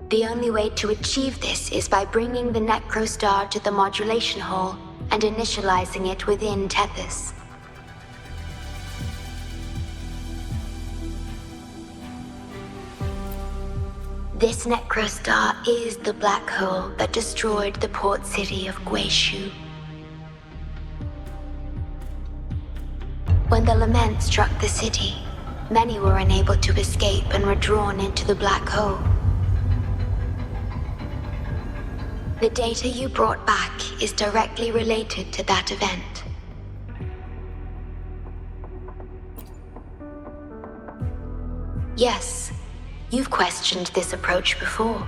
The only way to achieve this is by bringing the Necrostar to the modulation hall and initializing it within Tethys. This Necrostar is the black hole that destroyed the port city of Guishu. When the lament struck the city, many were unable to escape and were drawn into the black hole. The data you brought back is directly related to that event. Yes, you've questioned this approach before.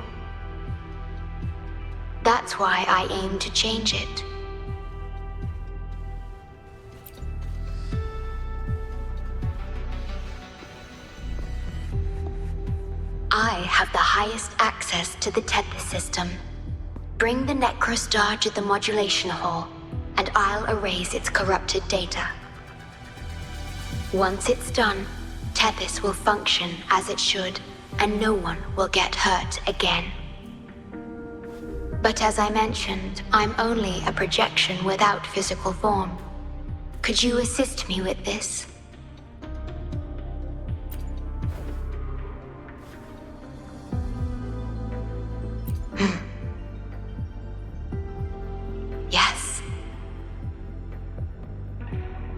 That's why I aim to change it. I have the highest access to the Tethys system. Bring the Necrostar to the modulation hall, and I'll erase its corrupted data. Once it's done, Tethys will function as it should, and no one will get hurt again. But as I mentioned, I'm only a projection without physical form. Could you assist me with this? Yes.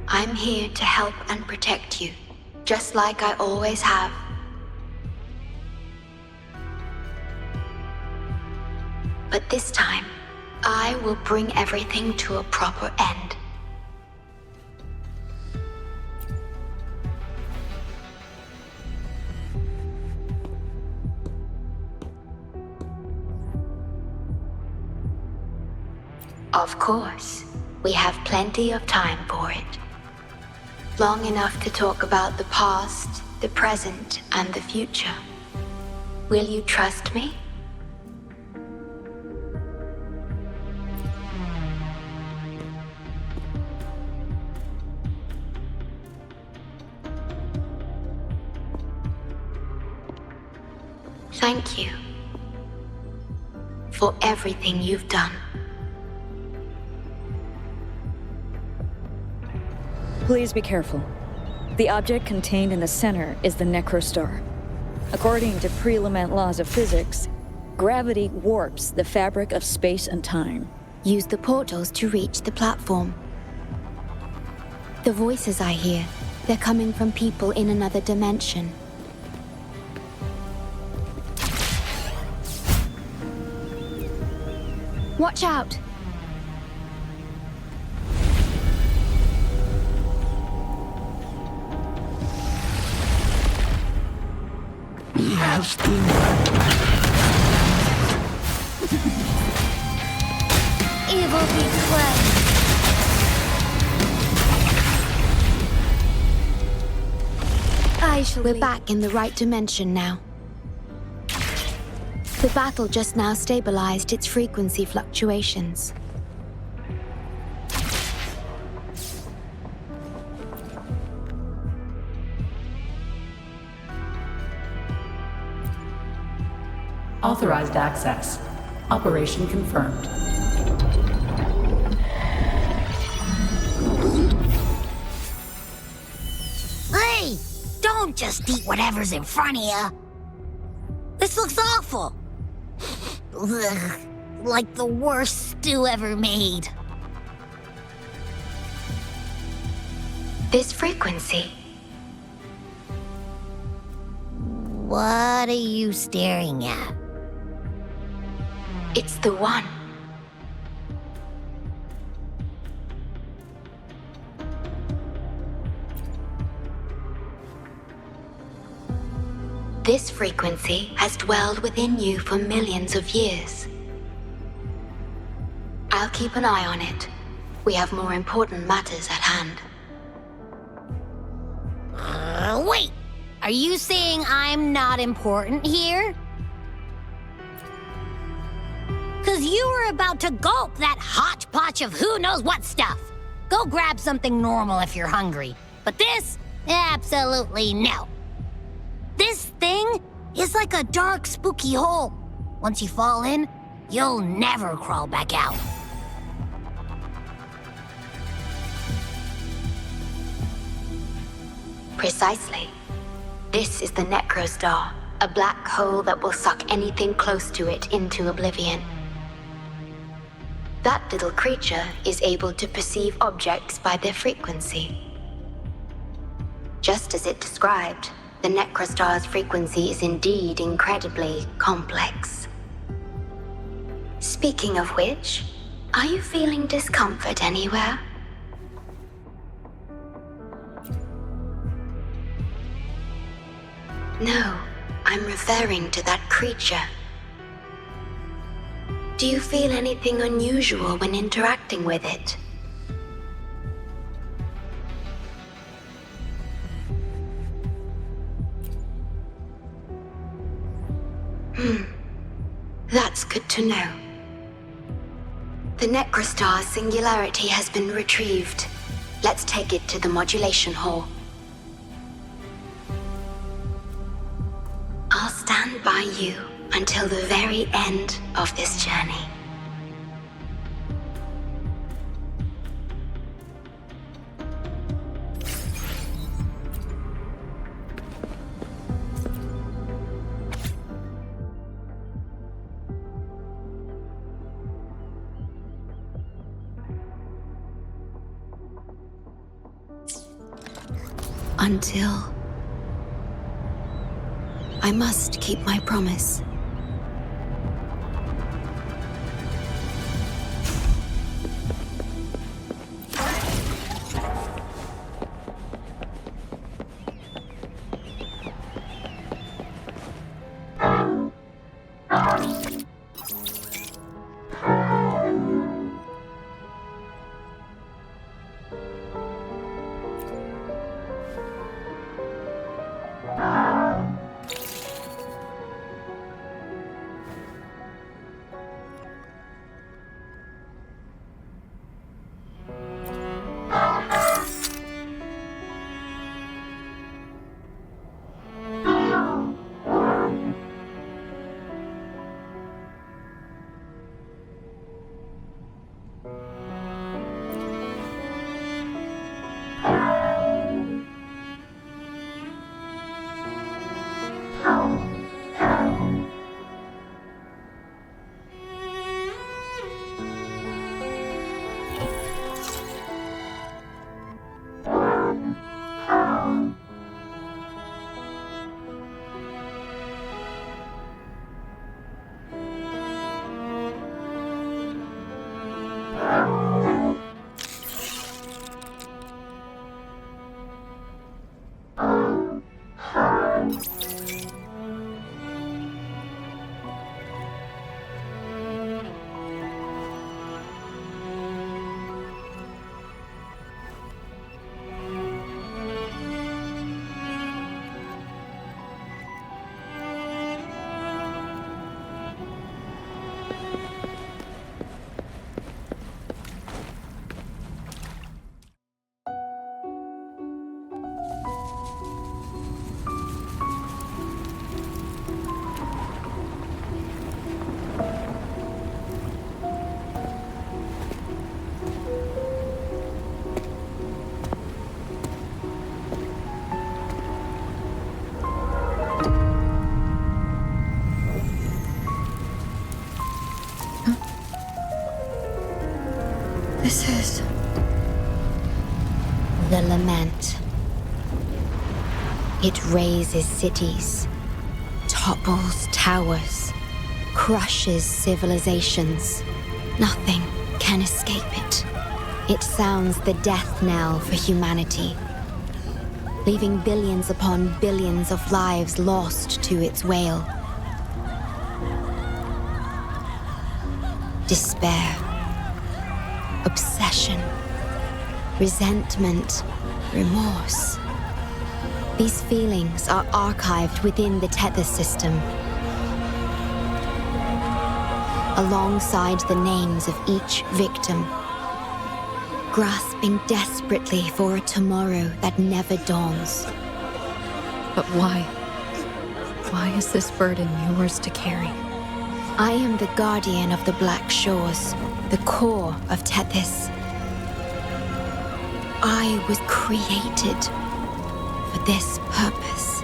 I'm here to help and protect you, just like I always have. But this time, I will bring everything to a proper end. Of course, we have plenty of time for it. Long enough to talk about the past, the present, and the future. Will you trust me? Thank you for everything you've done. Please be careful. The object contained in the center is the Necrostar. According to pre-lament laws of physics, gravity warps the fabric of space and time. Use the portals to reach the platform. The voices I hear, they're coming from people in another dimension. Watch out! Evil be cleansed. We're back in the right dimension now. The battle just now stabilized its frequency fluctuations. Authorized access. Operation confirmed. can't just eat whatever's in front of you. This looks awful. Ugh, like the worst stew ever made. This frequency. What are you staring at? It's the one. This frequency has dwelled within you for millions of years. I'll keep an eye on it. We have more important matters at hand. Wait! Are you saying I'm not important here? 'Cause you were about to gulp that hodgepodge of who knows what stuff. Go grab something normal if you're hungry. But this? Absolutely no. This thing is like a dark, spooky hole. Once you fall in, you'll never crawl back out. Precisely. This is the Necrostar, a black hole that will suck anything close to it into oblivion. That little creature is able to perceive objects by their frequency. Just as it described, the Necrostar's frequency is indeed incredibly complex. Speaking of which, are you feeling discomfort anywhere? No, I'm referring to that creature. Do you feel anything unusual when interacting with it? That's good to know. The Necrostar's singularity has been retrieved. Let's take it to the modulation hall. I'll stand by you until the very end of this journey. Until I must keep my promise. This is... the lament. It razes cities, topples towers, crushes civilizations. Nothing can escape it. It sounds the death knell for humanity, leaving billions upon billions of lives lost to its wail. Despair, obsession, resentment, remorse. These feelings are archived within the Tethys system, alongside the names of each victim, grasping desperately for a tomorrow that never dawns. But why? Why is this burden yours to carry? I am the guardian of the Black Shores, the core of Tethys. I was created for this purpose.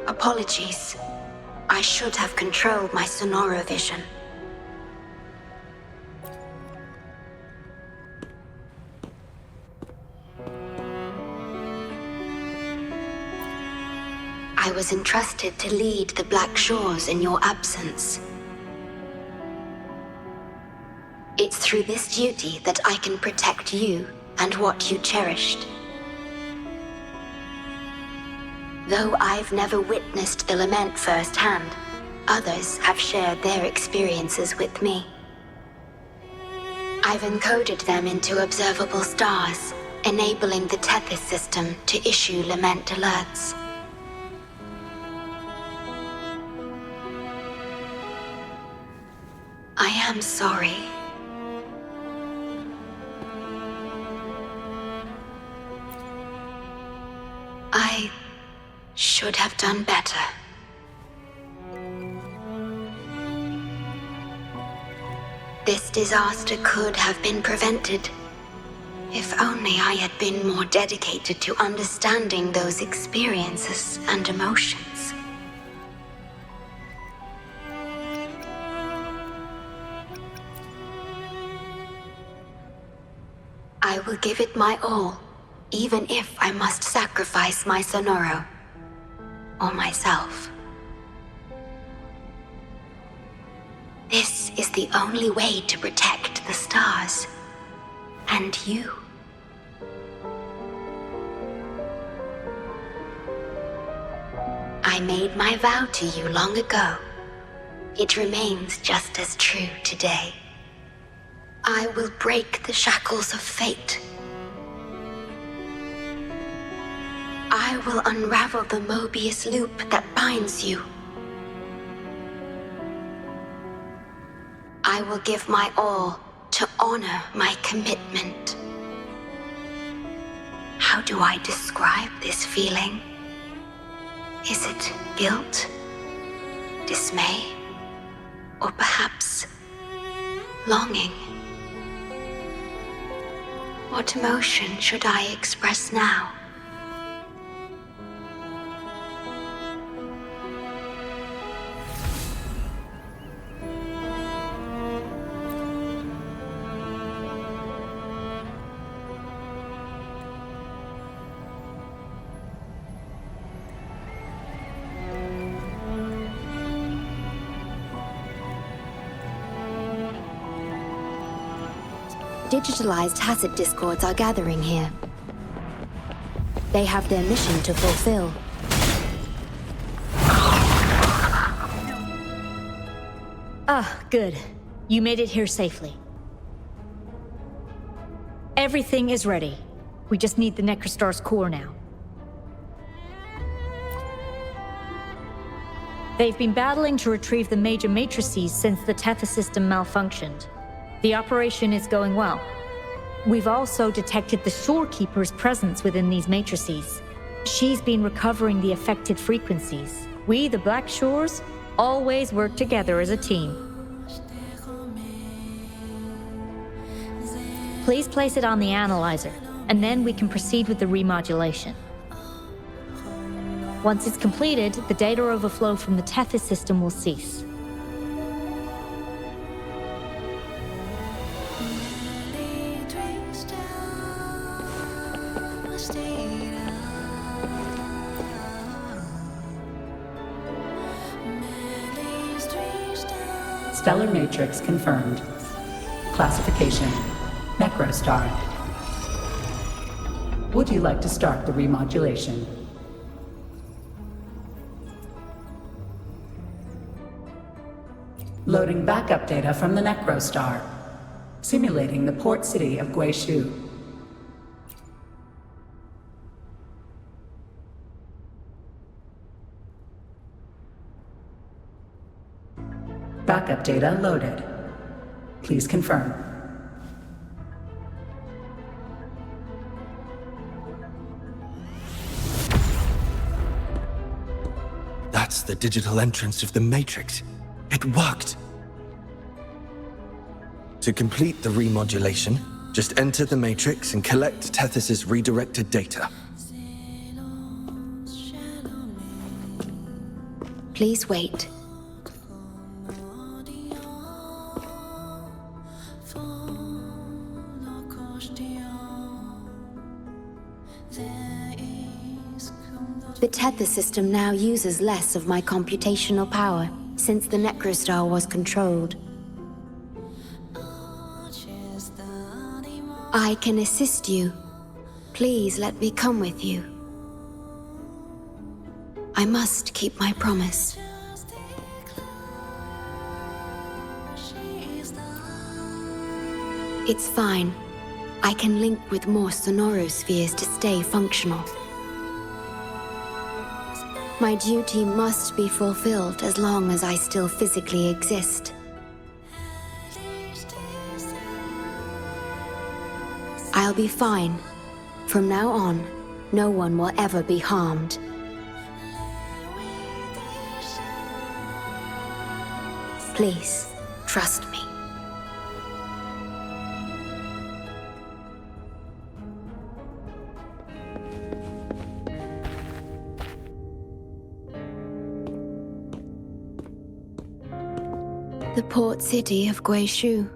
Apologies. I should have controlled my Sonoro vision. I was entrusted to lead the Black Shores in your absence. It's through this duty that I can protect you and what you cherished. Though I've never witnessed the lament firsthand, others have shared their experiences with me. I've encoded them into observable stars, enabling the Tethys system to issue lament alerts. I am sorry. I should have done better. This disaster could have been prevented if only I had been more dedicated to understanding those experiences and emotions. I will give it my all, even if I must sacrifice my Sonoro. Or myself. This is the only way to protect the stars. And you. I made my vow to you long ago. It remains just as true today. I will break the shackles of fate. I will unravel the Mobius loop that binds you. I will give my all to honor my commitment. How do I describe this feeling? Is it guilt, dismay, or perhaps longing? What emotion should I express now? Digitalized Hasid discords are gathering here. They have their mission to fulfill. Ah, good. You made it here safely. Everything is ready. We just need the Necrostar's core now. They've been battling to retrieve the major matrices since the Tethys system malfunctioned. The operation is going well. We've also detected the Shorekeeper's presence within these matrices. She's been recovering the affected frequencies. We, the Black Shores, always work together as a team. Please place it on the analyzer, and then we can proceed with the remodulation. Once it's completed, the data overflow from the Tethys system will cease. Stellar matrix confirmed. Classification: Necrostar. Would you like to start the remodulation? Loading backup data from the Necrostar. Simulating the port city of Guishu. Backup data loaded. Please confirm. That's the digital entrance of the Matrix. It worked. To complete the remodulation, just enter the Matrix and collect Tethys' redirected data. Please wait. The Tethys system now uses less of my computational power since the Necrostar was controlled. I can assist you. Please let me come with you. I must keep my promise. It's fine. I can link with more sonorospheres to stay functional. My duty must be fulfilled as long as I still physically exist. I'll be fine. From now on, no one will ever be harmed. Please, trust me. The port city of Guishu.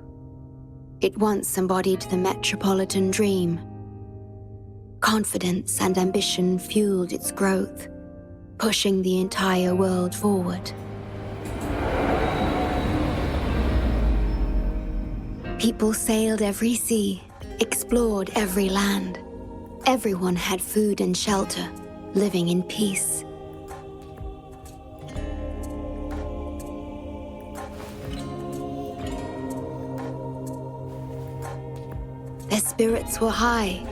It once embodied the metropolitan dream. Confidence and ambition fueled its growth, pushing the entire world forward. People sailed every sea, explored every land. Everyone had food and shelter, living in peace. Their spirits were high,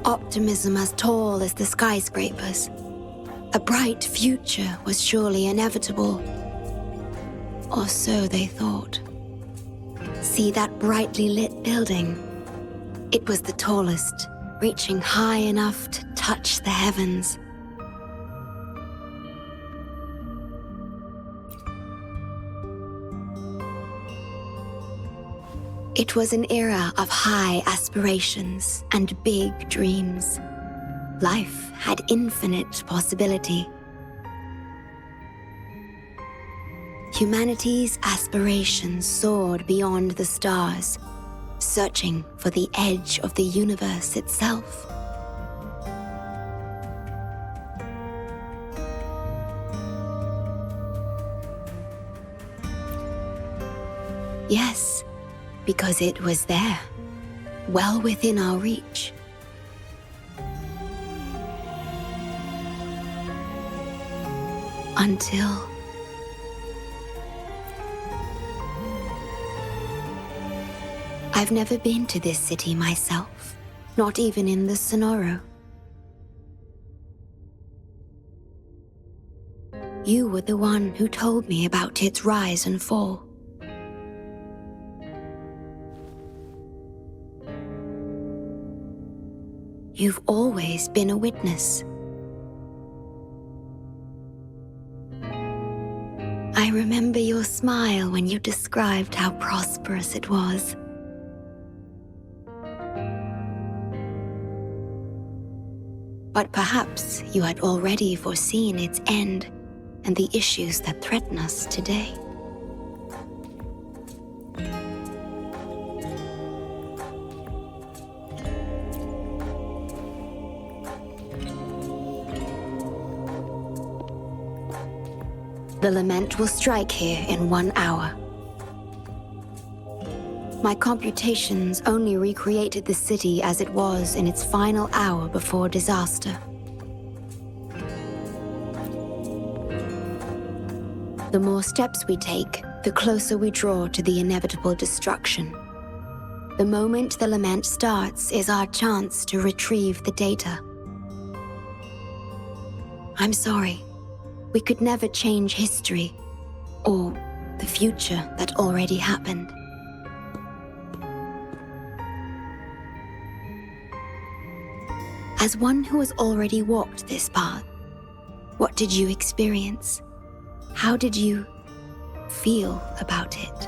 optimism as tall as the skyscrapers. A bright future was surely inevitable. Or so they thought. See that brightly lit building? It was the tallest, reaching high enough to touch the heavens. It was an era of high aspirations and big dreams. Life had infinite possibility. Humanity's aspirations soared beyond the stars, searching for the edge of the universe itself. Yes, because it was there, well within our reach. Until... I've never been to this city myself, not even in the Sonoro. You were the one who told me about its rise and fall. You've always been a witness, I remember your smile when you described how prosperous it was. But perhaps you had already foreseen its end and the issues that threaten us today. The lament will strike here in 1 hour. My computations only recreated the city as it was in its final hour before disaster. The more steps we take, the closer we draw to the inevitable destruction. The moment the lament starts is our chance to retrieve the data. I'm sorry. We could never change history, or the future that already happened. As one who has already walked this path, what did you experience? How did you feel about it?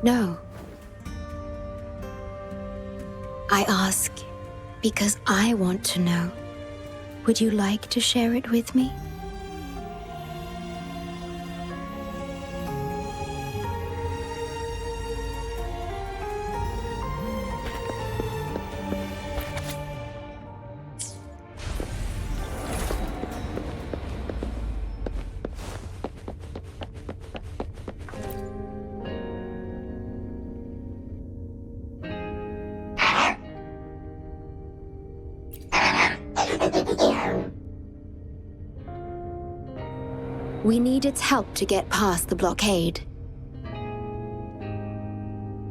No. I ask because I want to know. Would you like to share it with me? We need its help to get past the blockade.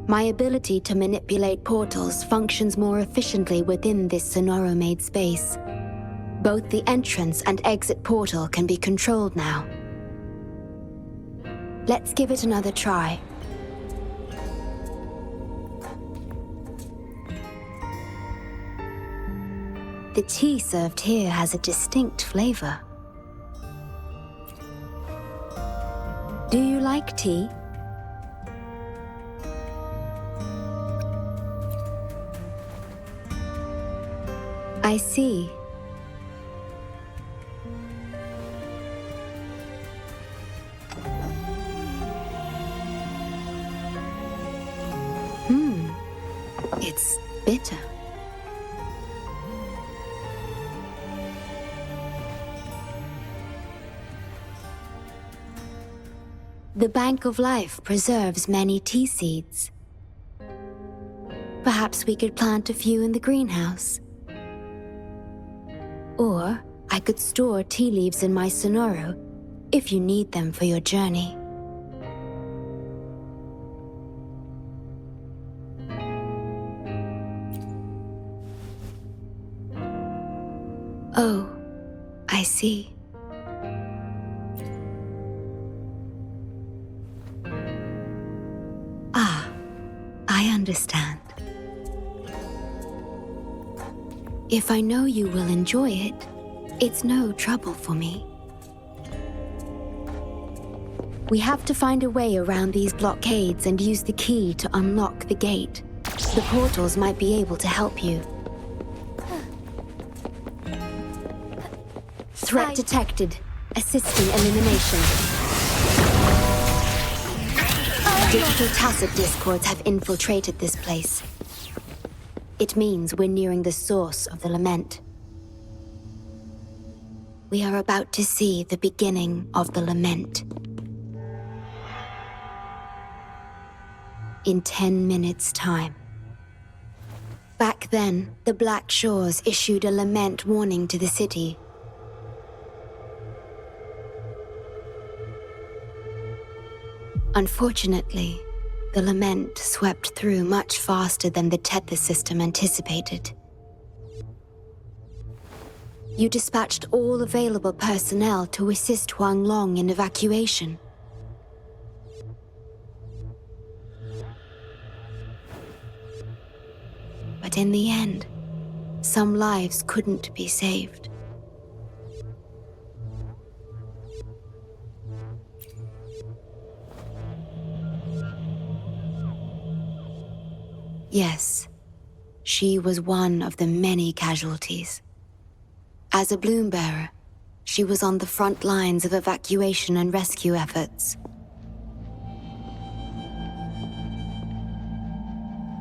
My ability to manipulate portals functions more efficiently within this Sonoro-made space. Both the entrance and exit portal can be controlled now. Let's give it another try. The tea served here has a distinct flavor. Do you like tea? I see. It's bitter. The Bank of Life preserves many tea seeds. Perhaps we could plant a few in the greenhouse. Or I could store tea leaves in my Sonoro if you need them for your journey. Oh, I see. I understand. If I know you will enjoy it, it's no trouble for me. We have to find a way around these blockades and use the key to unlock the gate. The portals might be able to help you. Threat detected. Assisting elimination. Digital tacit discords have infiltrated this place. It means we're nearing the source of the lament. We are about to see the beginning of the lament. In 10 minutes' time. Back then, the Black Shores issued a lament warning to the city. Unfortunately, the lament swept through much faster than the tether system anticipated. You dispatched all available personnel to assist Huang Long in evacuation. But in the end, some lives couldn't be saved. Yes, she was one of the many casualties. As a bloom bearer, she was on the front lines of evacuation and rescue efforts.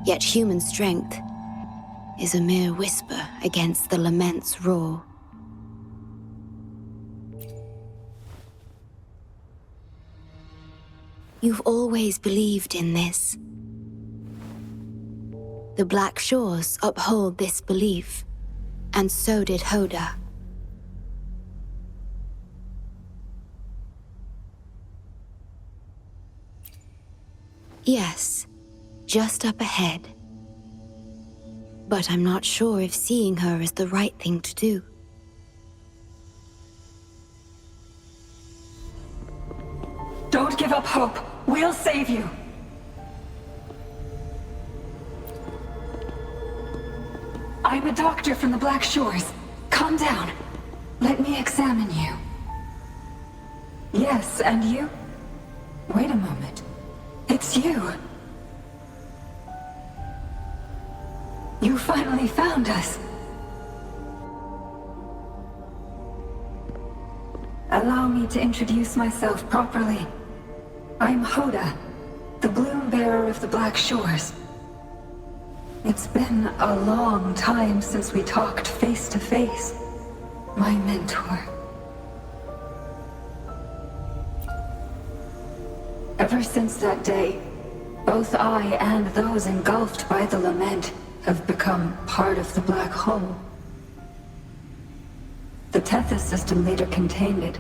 Yet human strength is a mere whisper against the lament's roar. You've always believed in this. The Black Shores uphold this belief, and so did Hoda. Yes, just up ahead. But I'm not sure if seeing her is the right thing to do. Don't give up hope. We'll save you. I'm a doctor from the Black Shores. Calm down. Let me examine you. Yes, and you? Wait a moment. It's you. You finally found us. Allow me to introduce myself properly. I'm Hoda, the bloom bearer of the Black Shores. It's been a long time since we talked face to face, my mentor. Ever since that day, both I and those engulfed by the lament have become part of the black hole. The Tethys system later contained it,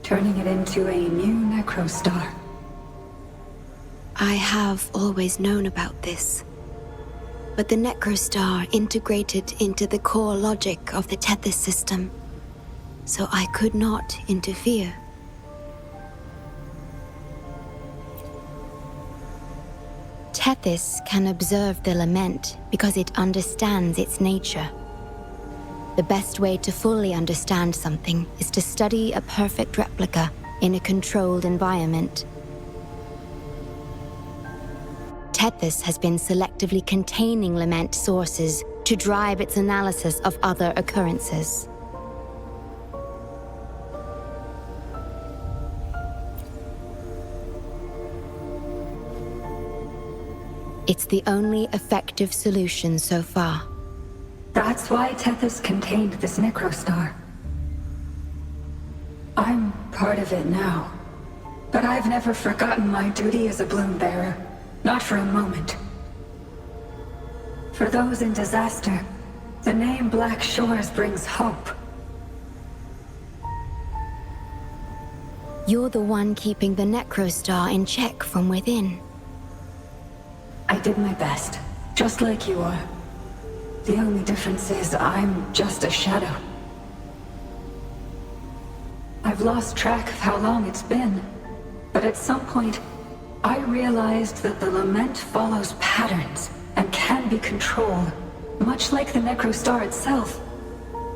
turning it into a new necrostar. I have always known about this. But the necrostar integrated into the core logic of the Tethys system, so I could not interfere. Tethys can observe the lament because it understands its nature. The best way to fully understand something is to study a perfect replica in a controlled environment. Tethys has been selectively containing lament sources to drive its analysis of other occurrences. It's the only effective solution so far. That's why Tethys contained this necrostar. I'm part of it now, but I've never forgotten my duty as a bloom bearer. Not for a moment. For those in disaster, the name Black Shores brings hope. You're the one keeping the necrostar in check from within. I did my best, just like you are. The only difference is I'm just a shadow. I've lost track of how long it's been, but at some point, I realized that the lament follows patterns and can be controlled, much like the necrostar itself.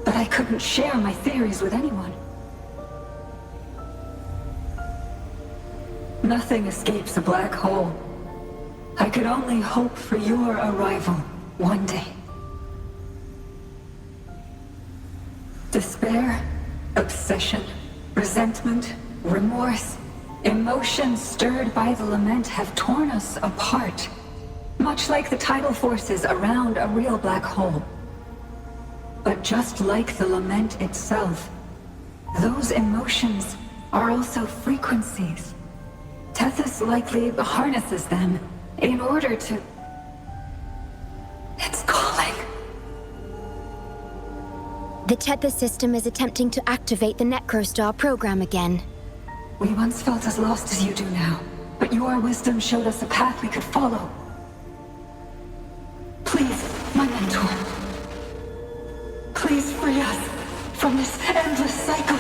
But I couldn't share my theories with anyone. Nothing escapes a black hole. I could only hope for your arrival one day. Despair, obsession, resentment, remorse, emotions stirred by the lament have torn us apart, much like the tidal forces around a real black hole. But just like the lament itself, those emotions are also frequencies. Tethys likely harnesses them in order to... It's calling. The Tethys system is attempting to activate the necrostar program again. We once felt as lost as you do now, but your wisdom showed us a path we could follow. Please, my mentor. Please free us from this endless cycle.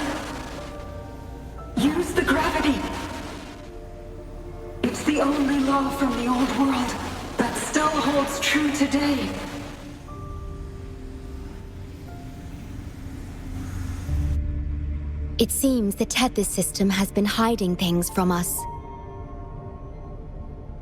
Use the gravity. It's the only law from the old world that still holds true today. It seems the Tethys system has been hiding things from us.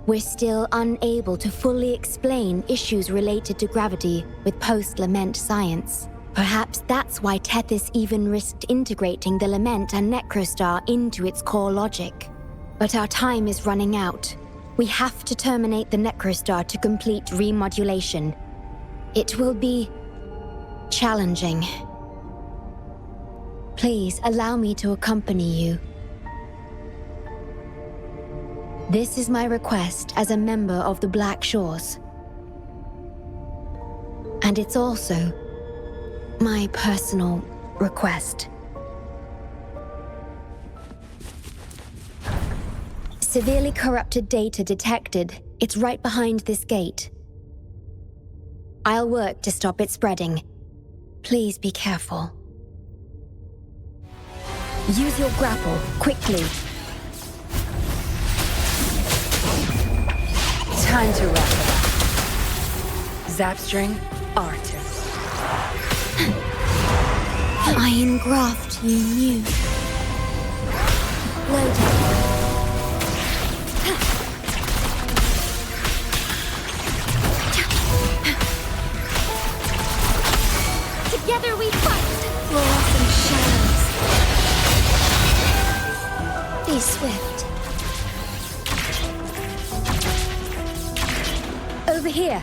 We're still unable to fully explain issues related to gravity with post-lament science. Perhaps that's why Tethys even risked integrating the lament and Necrostar into its core logic. But our time is running out. We have to terminate the Necrostar to complete remodulation. It will be challenging. Please allow me to accompany you. This is my request as a member of the Black Shores. And it's also my personal request. Severely corrupted data detected. It's right behind this gate. I'll work to stop it spreading. Please be careful. Use your grapple, quickly. Time to wrap it up. Zapstring, artist. Iron graft you knew. Loaded. Together we fight! Fluorescent shadows. Be swift. Over here.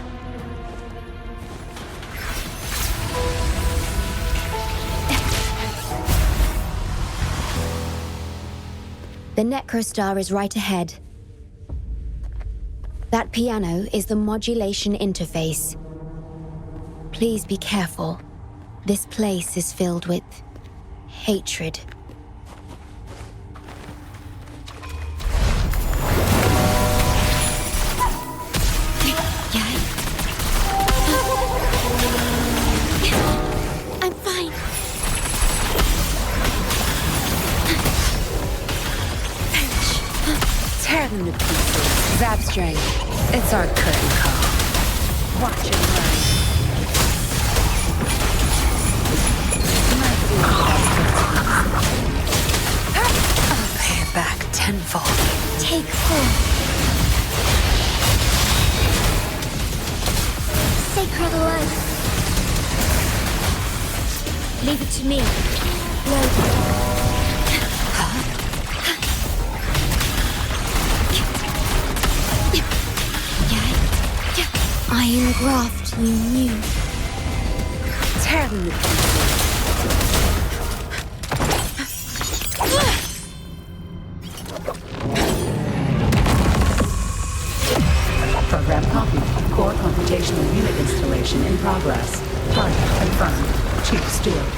The Necrostar is right ahead. That piano is the modulation interface. Please be careful. This place is filled with hatred. I'm fine. Tear them to pieces. Zapstring, it's our curtain call. Watch and learn. I'll pay it back tenfold. Take 4. Sacred life. Leave it to me. Loaded. Iron graft you knew. Tear them to pieces. Program copy. Core computational unit installation in progress. Target confirmed. Chief Steward.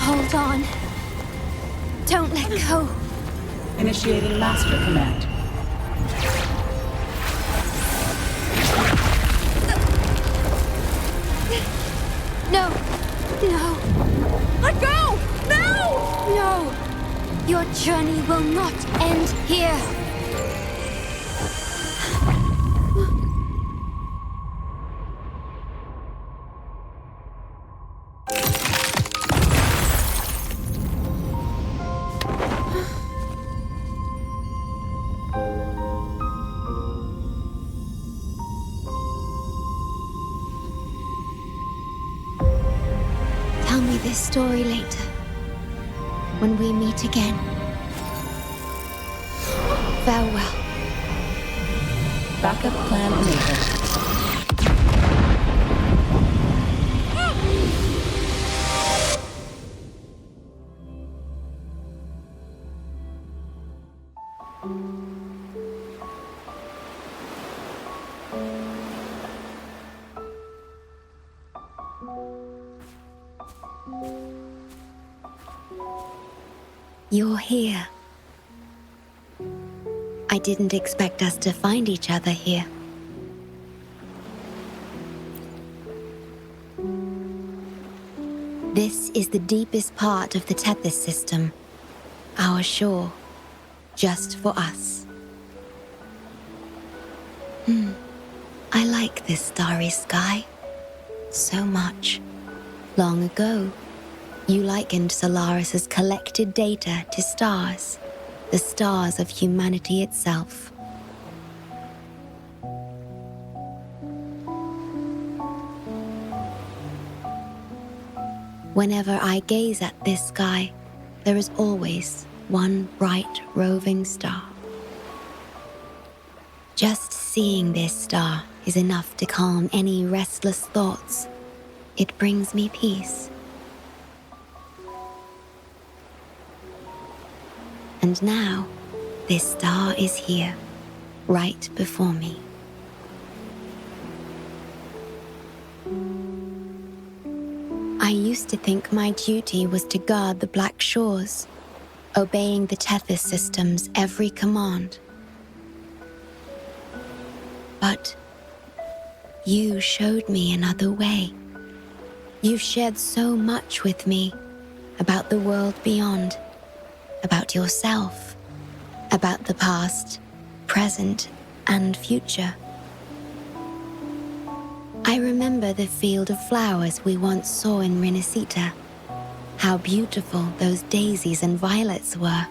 Hold on. Don't let go. Initiating master command. No. No. Let go! No! No. Your journey will not end here. Tell me this story later, when we meet again. Farewell. Backup plan enabled. You're here. I didn't expect us to find each other here. This is the deepest part of the Tethys system. Our shore. Just for us. I like this starry sky. So much. Long ago, You likened Solaris's collected data to stars, the stars of humanity itself. Whenever I gaze at this sky, there is always one bright roving star. Just seeing this star is enough to calm any restless thoughts. It brings me peace. And now, this star is here, right before me. I used to think my duty was to guard the Black Shores, obeying the Tethys system's every command. But you showed me another way. You've shared so much with me about the world beyond, about yourself, about the past, present, and future. I remember the field of flowers we once saw in Rinasita. How beautiful those daisies and violets were.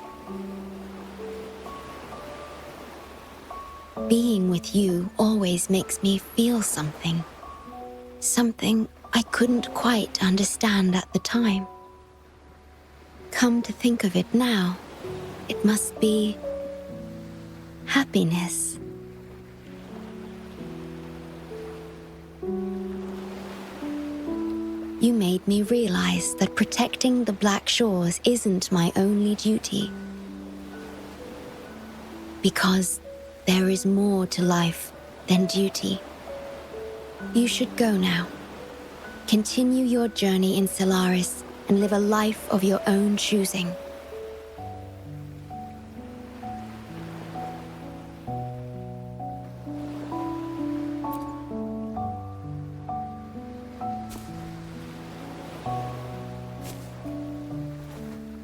Being with you always makes me feel something. Something I couldn't quite understand at the time. Come to think of it now, it must be happiness. You made me realize that protecting the Black Shores isn't my only duty. Because there is more to life than duty. You should go now. Continue your journey in Solaris and live a life of your own choosing.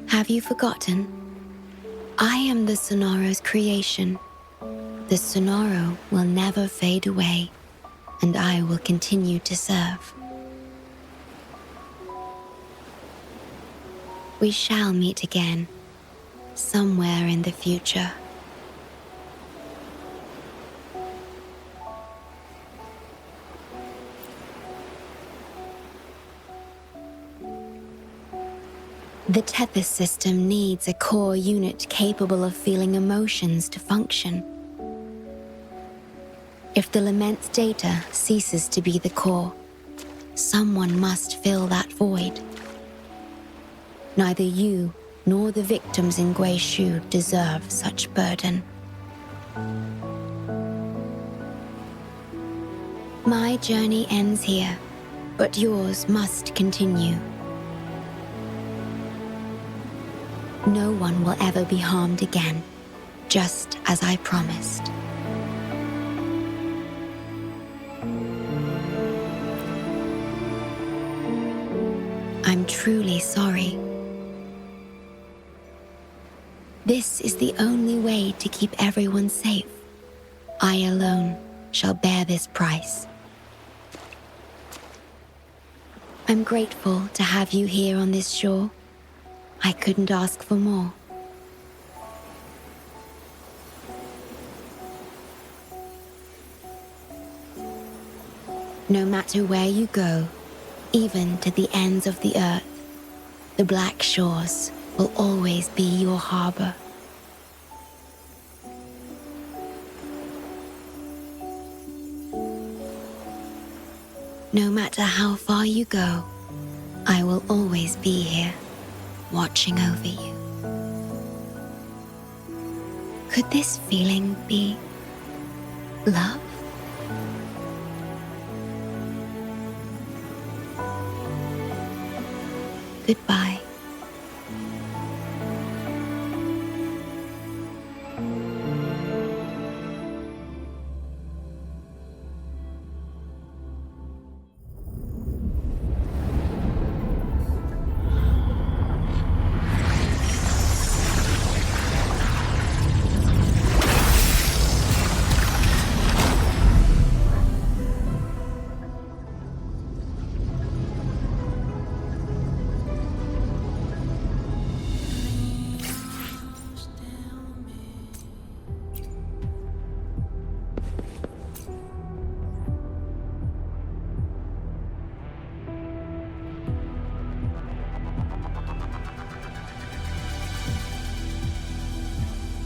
Have you forgotten? I am the Sonoro's creation. The Sonoro will never fade away, and I will continue to serve. We shall meet again, somewhere in the future. The Tethys system needs a core unit capable of feeling emotions to function. If the Lament's data ceases to be the core, someone must fill that void. Neither you nor the victims in Guishu deserve such burden. My journey ends here, but yours must continue. No one will ever be harmed again, just as I promised. I'm truly sorry. This is the only way to keep everyone safe. I alone shall bear this price. I'm grateful to have you here on this shore. I couldn't ask for more. No matter where you go, even to the ends of the earth, the Black Shores will always be your harbor. No matter how far you go, I will always be here, watching over you. Could this feeling be love? Goodbye.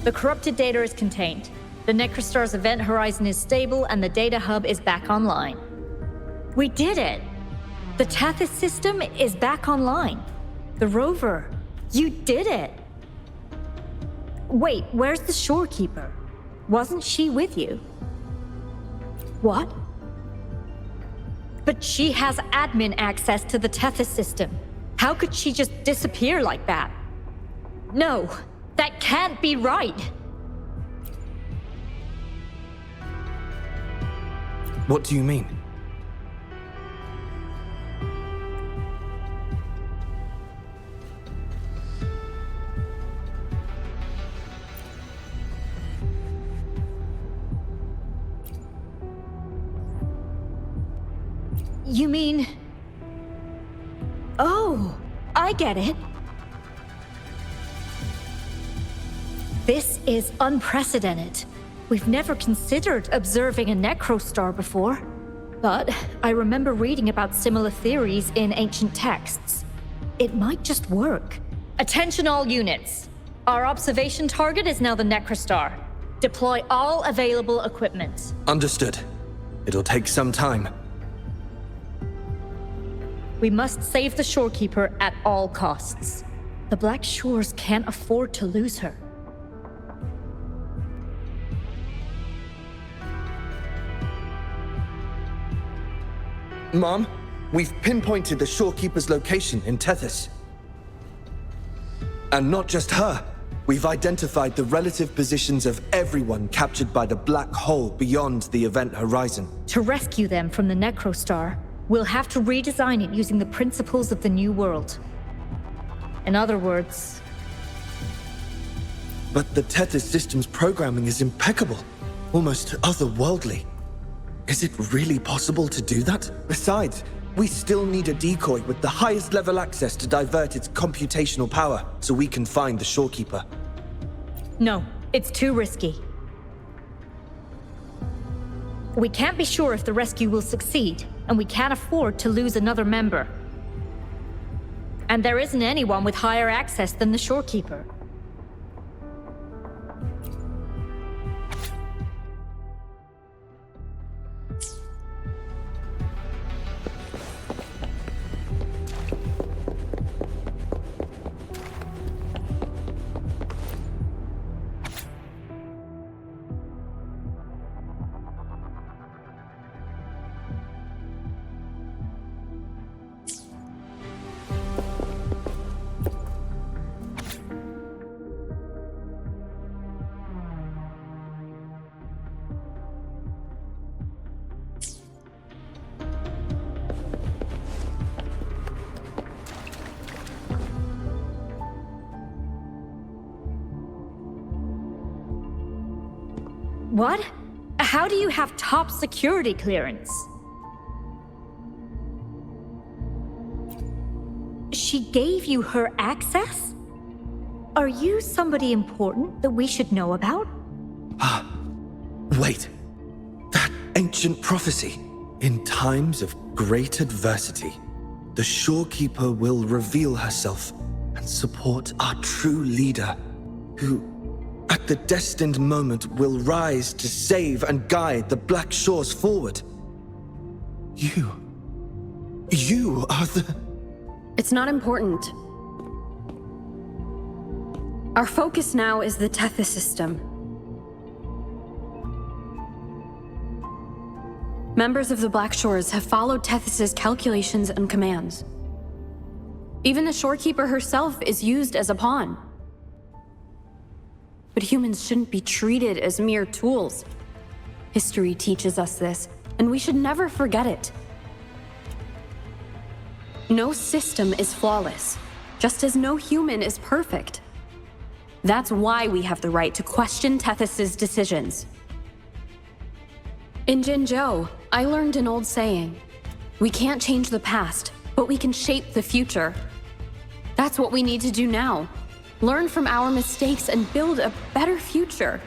The corrupted data is contained. The Necrostar's event horizon is stable and the data hub is back online. We did it! The Tethys system is back online. The rover, you did it! Wait, where's the Shorekeeper? Wasn't she with you? What? But she has admin access to the Tethys system. How could she just disappear like that? No, that can't be right! What do you mean? You mean... Oh, I get it. This is unprecedented. We've never considered observing a Necrostar before. But I remember reading about similar theories in ancient texts. It might just work. Attention all units. Our observation target is now the Necrostar. Deploy all available equipment. Understood. It'll take some time. We must save the Shorekeeper at all costs. The Black Shores can't afford to lose her. Mom, we've pinpointed the Shorekeeper's location in Tethys. And not just her. We've identified the relative positions of everyone captured by the black hole beyond the event horizon. To rescue them from the Necrostar, we'll have to redesign it using the principles of the New World. In other words... But the Tethys system's programming is impeccable, almost otherworldly. Is it really possible to do that? Besides, we still need a decoy with the highest level access to divert its computational power so we can find the Shorekeeper. No, it's too risky. We can't be sure if the rescue will succeed, and we can't afford to lose another member. And there isn't anyone with higher access than the Shorekeeper. What? How do you have top security clearance? She gave you her access? Are you somebody important that we should know about? Wait. That ancient prophecy. In times of great adversity, the Shorekeeper will reveal herself and support our true leader, who, at the destined moment, will rise to save and guide the Black Shores forward. You are the... It's not important. Our focus now is the Tethys system. Members of the Black Shores have followed Tethys' calculations and commands. Even the Shorekeeper herself is used as a pawn. But humans shouldn't be treated as mere tools. History teaches us this, and we should never forget it. No system is flawless, just as no human is perfect. That's why we have the right to question Tethys' decisions. In Jinzhou, I learned an old saying. We can't change the past, but we can shape the future. That's what we need to do now. Learn from our mistakes and build a better future.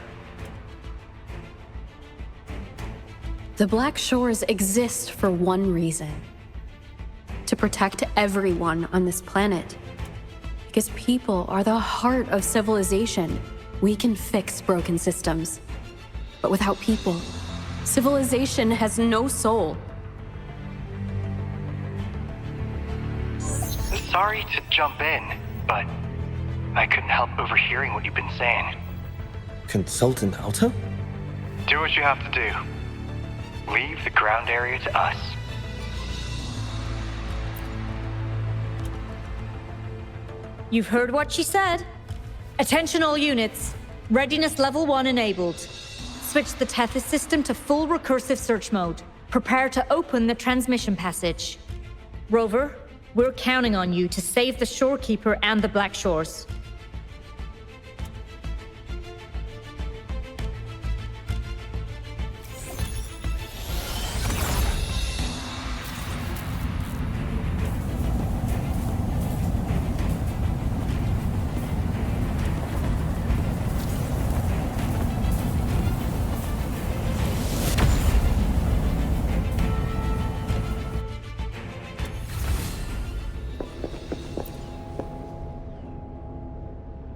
The Black Shores exist for one reason. To protect everyone on this planet. Because people are the heart of civilization, We can fix broken systems. But without people, civilization has no soul. Sorry to jump in, but I couldn't help overhearing what you've been saying. Consultant Alto? Do what you have to do. Leave the ground area to us. You've heard what she said. Attention all units. Readiness level 1 enabled. Switch the Tethys system to full recursive search mode. Prepare to open the transmission passage. Rover, we're counting on you to save the Shorekeeper and the Black Shores.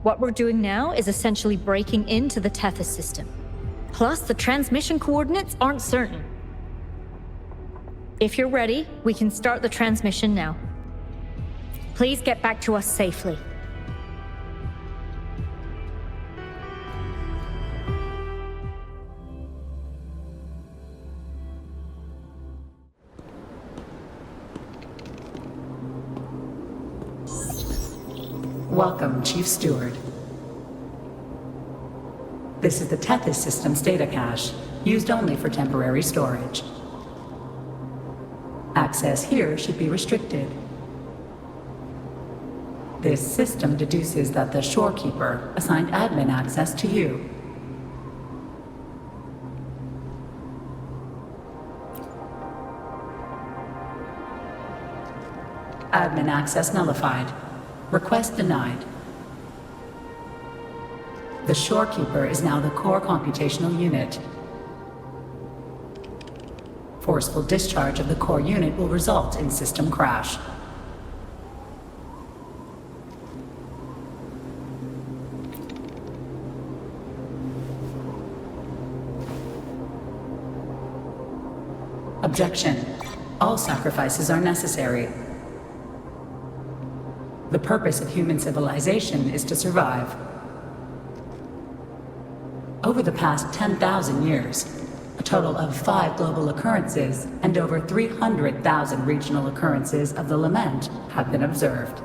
What we're doing now is essentially breaking into the Tethys system. Plus, the transmission coordinates aren't certain. If you're ready, we can start the transmission now. Please get back to us safely. Welcome, Chief Steward. This is the Tethys System's data cache, used only for temporary storage. Access here should be restricted. This system deduces that the Shorekeeper assigned admin access to you. Admin access nullified. Request denied. The Shorekeeper is now the core computational unit. Forceful discharge of the core unit will result in system crash. Objection. All sacrifices are necessary. The purpose of human civilization is to survive. Over the past 10,000 years, a total of 5 global occurrences and over 300,000 regional occurrences of the lament have been observed.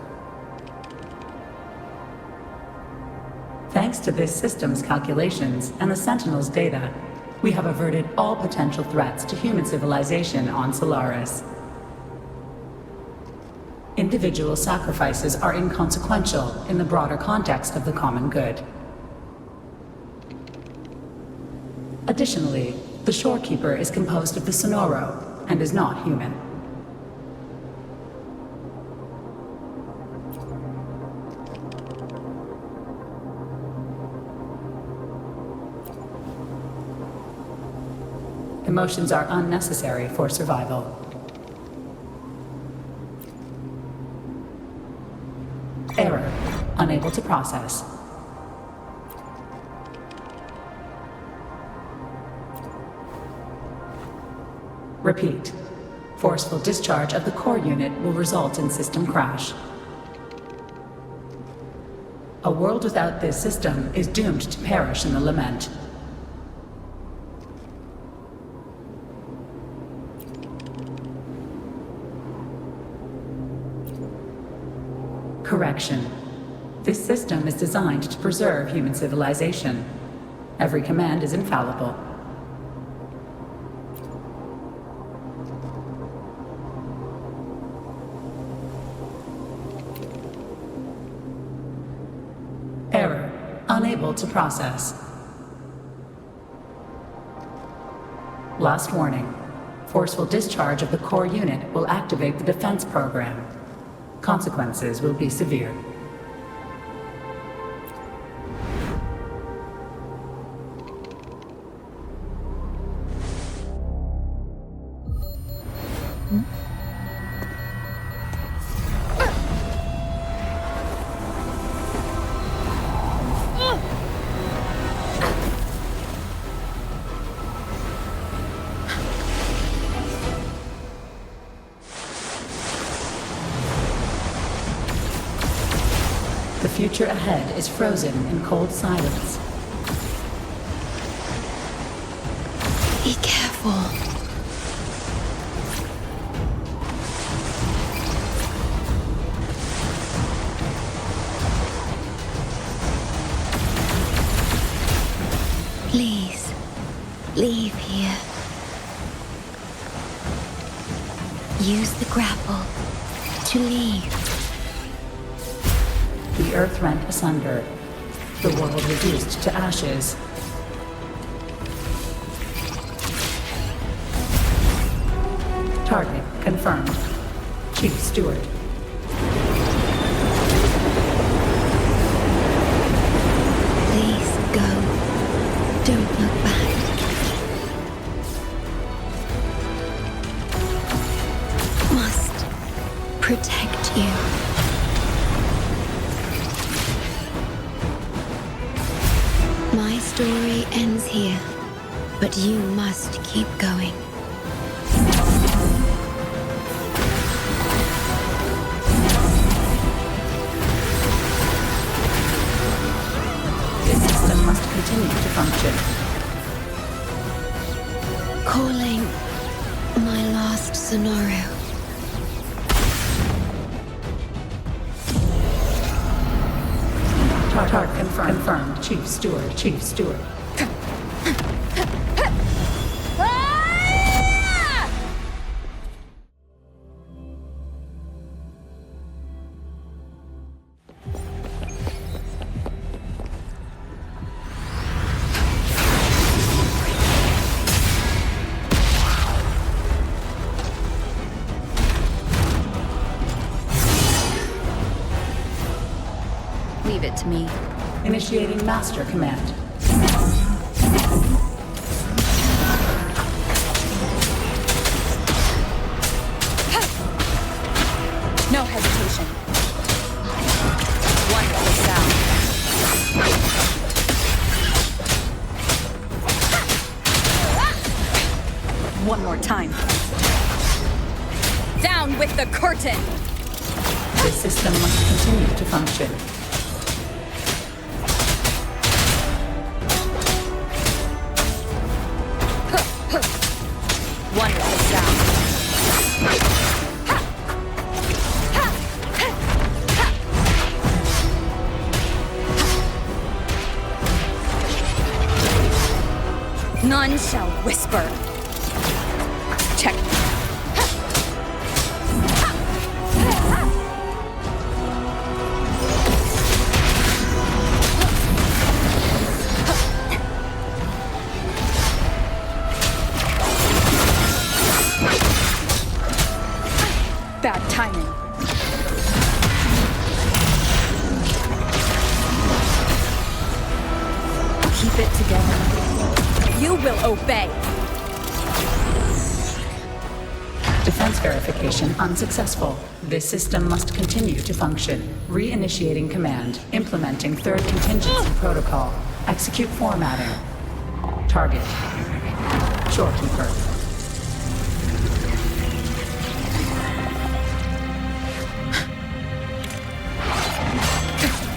Thanks to this system's calculations and the Sentinel's data, we have averted all potential threats to human civilization on Solaris. Individual sacrifices are inconsequential in the broader context of the common good. Additionally, the Shorekeeper is composed of the Sonoro and is not human. Emotions are unnecessary for survival. Error. Unable to process. Repeat. Forceful discharge of the core unit will result in system crash. A world without this system is doomed to perish in the lament. Correction. This system is designed to preserve human civilization. Every command is infallible. Error. Unable to process. Last warning. Forceful discharge of the core unit will activate the defense program. Consequences will be severe. future ahead is frozen in cold silence. Be careful. Please, leave here. Use the grapple to leave. The earth rent asunder. The world reduced to ashes. Target confirmed. Chief Steward. Please go. Don't look back. Must protect you. My story ends here, but you must keep going. This system must continue to function. Calling my last scenario. Target confirmed. Chief Steward. Chief Steward. Leave it to me. Initiating Master Command. No hesitation. Wonderful sound. One more time. Down with the curtain! This system must continue to function. Wonderful sound. None shall whisper. Check. Bad timing. Keep it together. You will obey. Defense verification unsuccessful. This system must continue to function. Reinitiating command. Implementing third contingency protocol. Execute formatting. Target. Shorekeeper.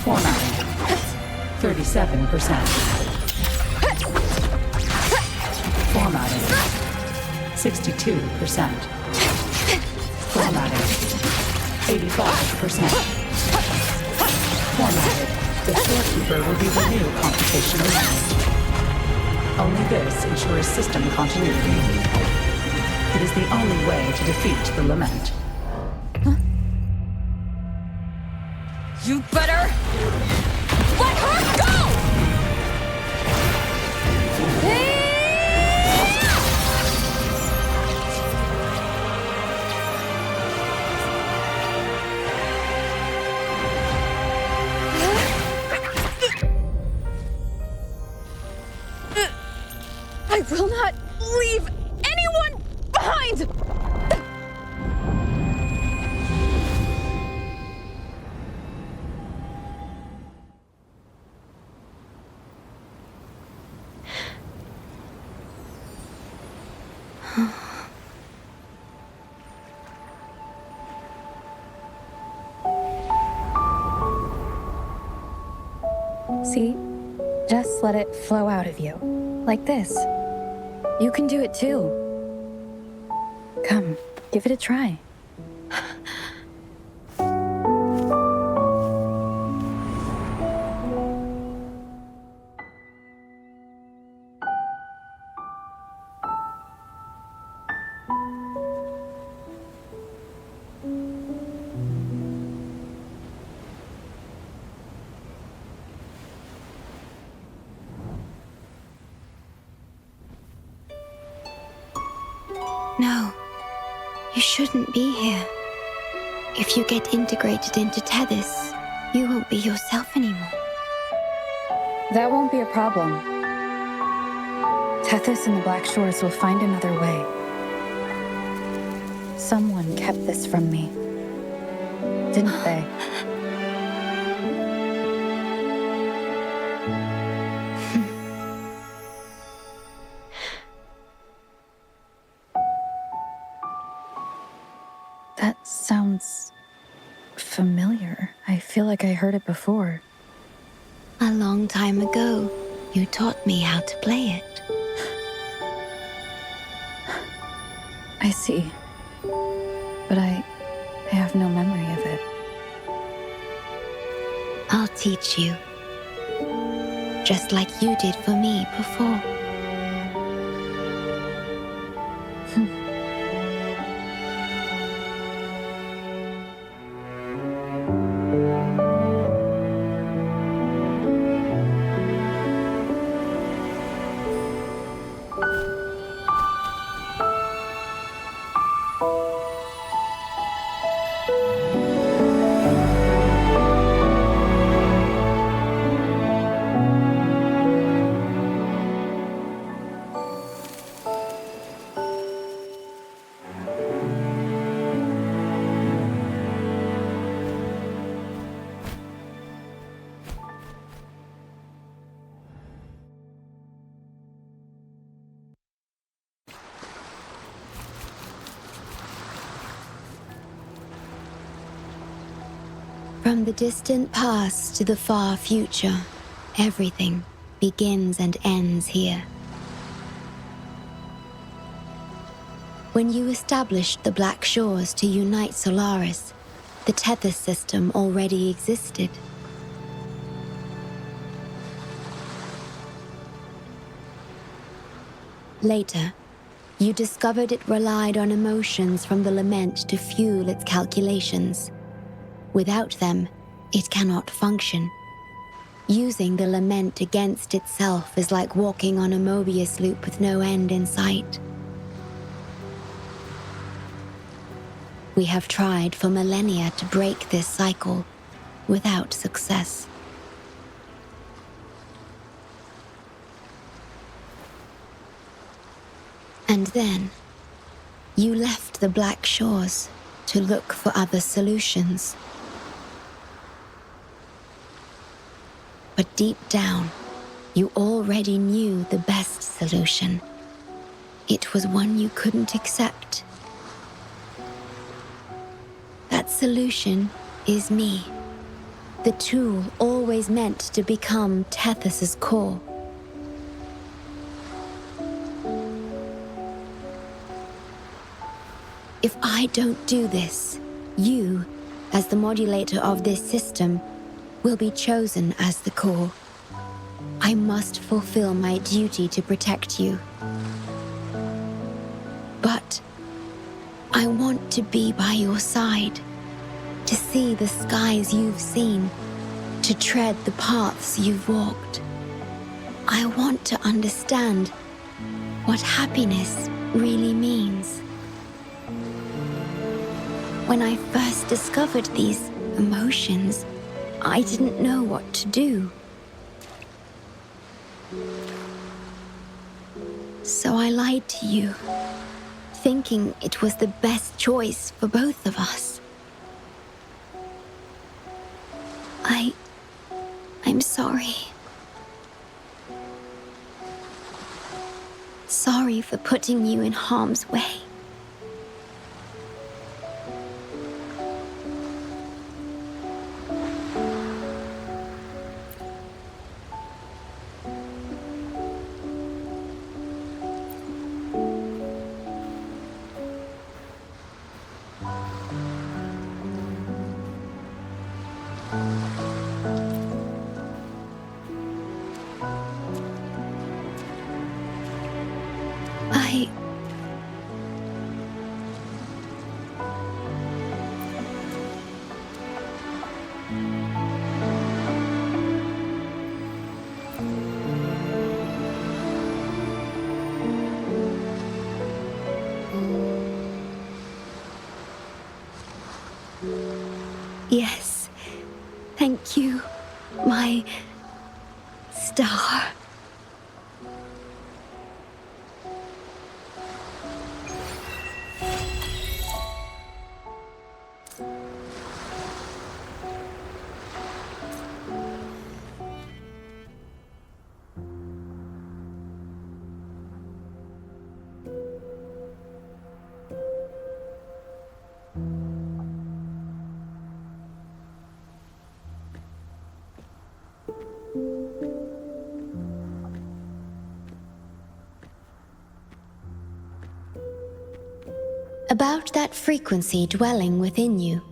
Formatting. 37%. Formatting. 62%. Formatting. 85%. Formatted. The Shorekeeper will be the new computational unit. Only this ensures system continuity. It is the only way to defeat the Lament. You better let her go! I will not leave anyone behind! See? Just let it flow out of you. Like this. You can do it too. Come, give it a try. No, you shouldn't be here. If you get integrated into Tethys, you won't be yourself anymore. That won't be a problem. Tethys and the Black Shores will find another way. Someone kept this from me, didn't they? That sounds familiar. I feel like I heard it before. A long time ago, you taught me how to play it. I see. But I have no memory of it. I'll teach you. Just like you did for me before. From the distant past to the far future, everything begins and ends here. When you established the Black Shores to unite Solaris, the Tethys system already existed. Later, you discovered it relied on emotions from the Lament to fuel its calculations. Without them, it cannot function. Using the Lament against itself is like walking on a Mobius loop with no end in sight. We have tried for millennia to break this cycle, without success. And then, you left the Black Shores to look for other solutions. But deep down, you already knew the best solution. It was one you couldn't accept. That solution is me. The tool always meant to become Tethys' core. If I don't do this, you, as the modulator of this system, will be chosen as the core. I must fulfill my duty to protect you. But I want to be by your side, to see the skies you've seen, to tread the paths you've walked. I want to understand what happiness really means. When I first discovered these emotions, I didn't know what to do. So I lied to you, thinking it was the best choice for both of us. I'm sorry. Sorry for putting you in harm's way. Yes. Thank you, my star. About that frequency dwelling within you.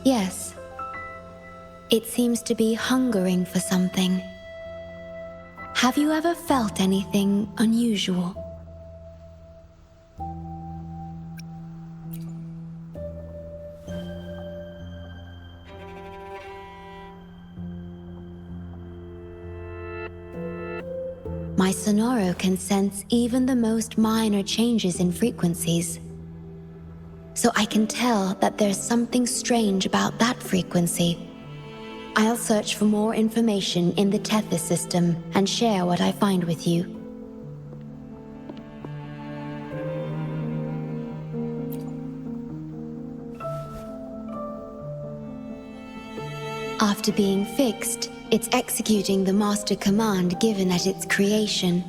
Yes. It seems to be hungering for something. Have you ever felt anything unusual? My Sonoro can sense even the most minor changes in frequencies. So I can tell that there's something strange about that frequency. I'll search for more information in the Tethys system and share what I find with you. After being fixed, it's executing the master command given at its creation.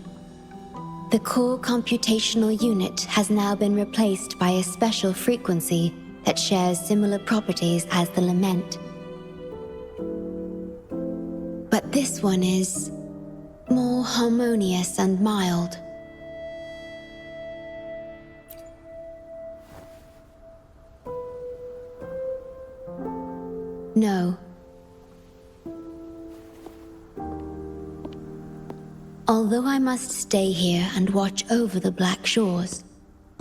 The core computational unit has now been replaced by a special frequency that shares similar properties as the lament. But this one is more harmonious and mild. No. Although I must stay here and watch over the Black Shores,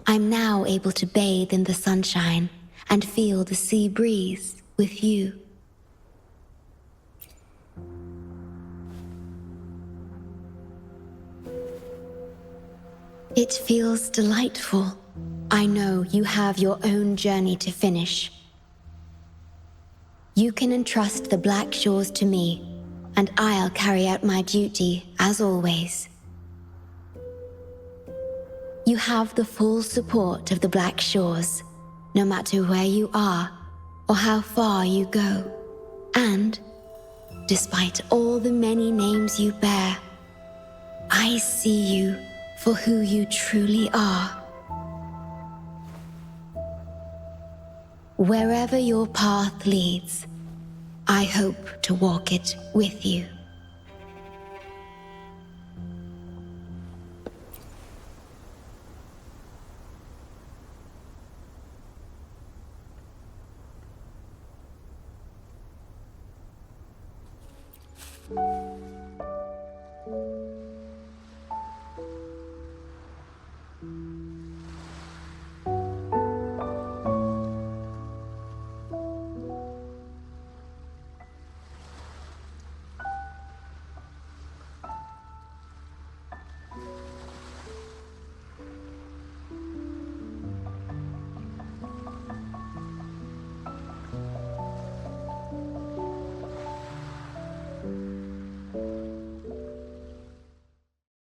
I'm now able to bathe in the sunshine and feel the sea breeze with you. It feels delightful. I know you have your own journey to finish. You can entrust the Black Shores to me, and I'll carry out my duty, as always. You have the full support of the Black Shores, no matter where you are or how far you go. And, despite all the many names you bear, I see you for who you truly are. Wherever your path leads, I hope to walk it with you.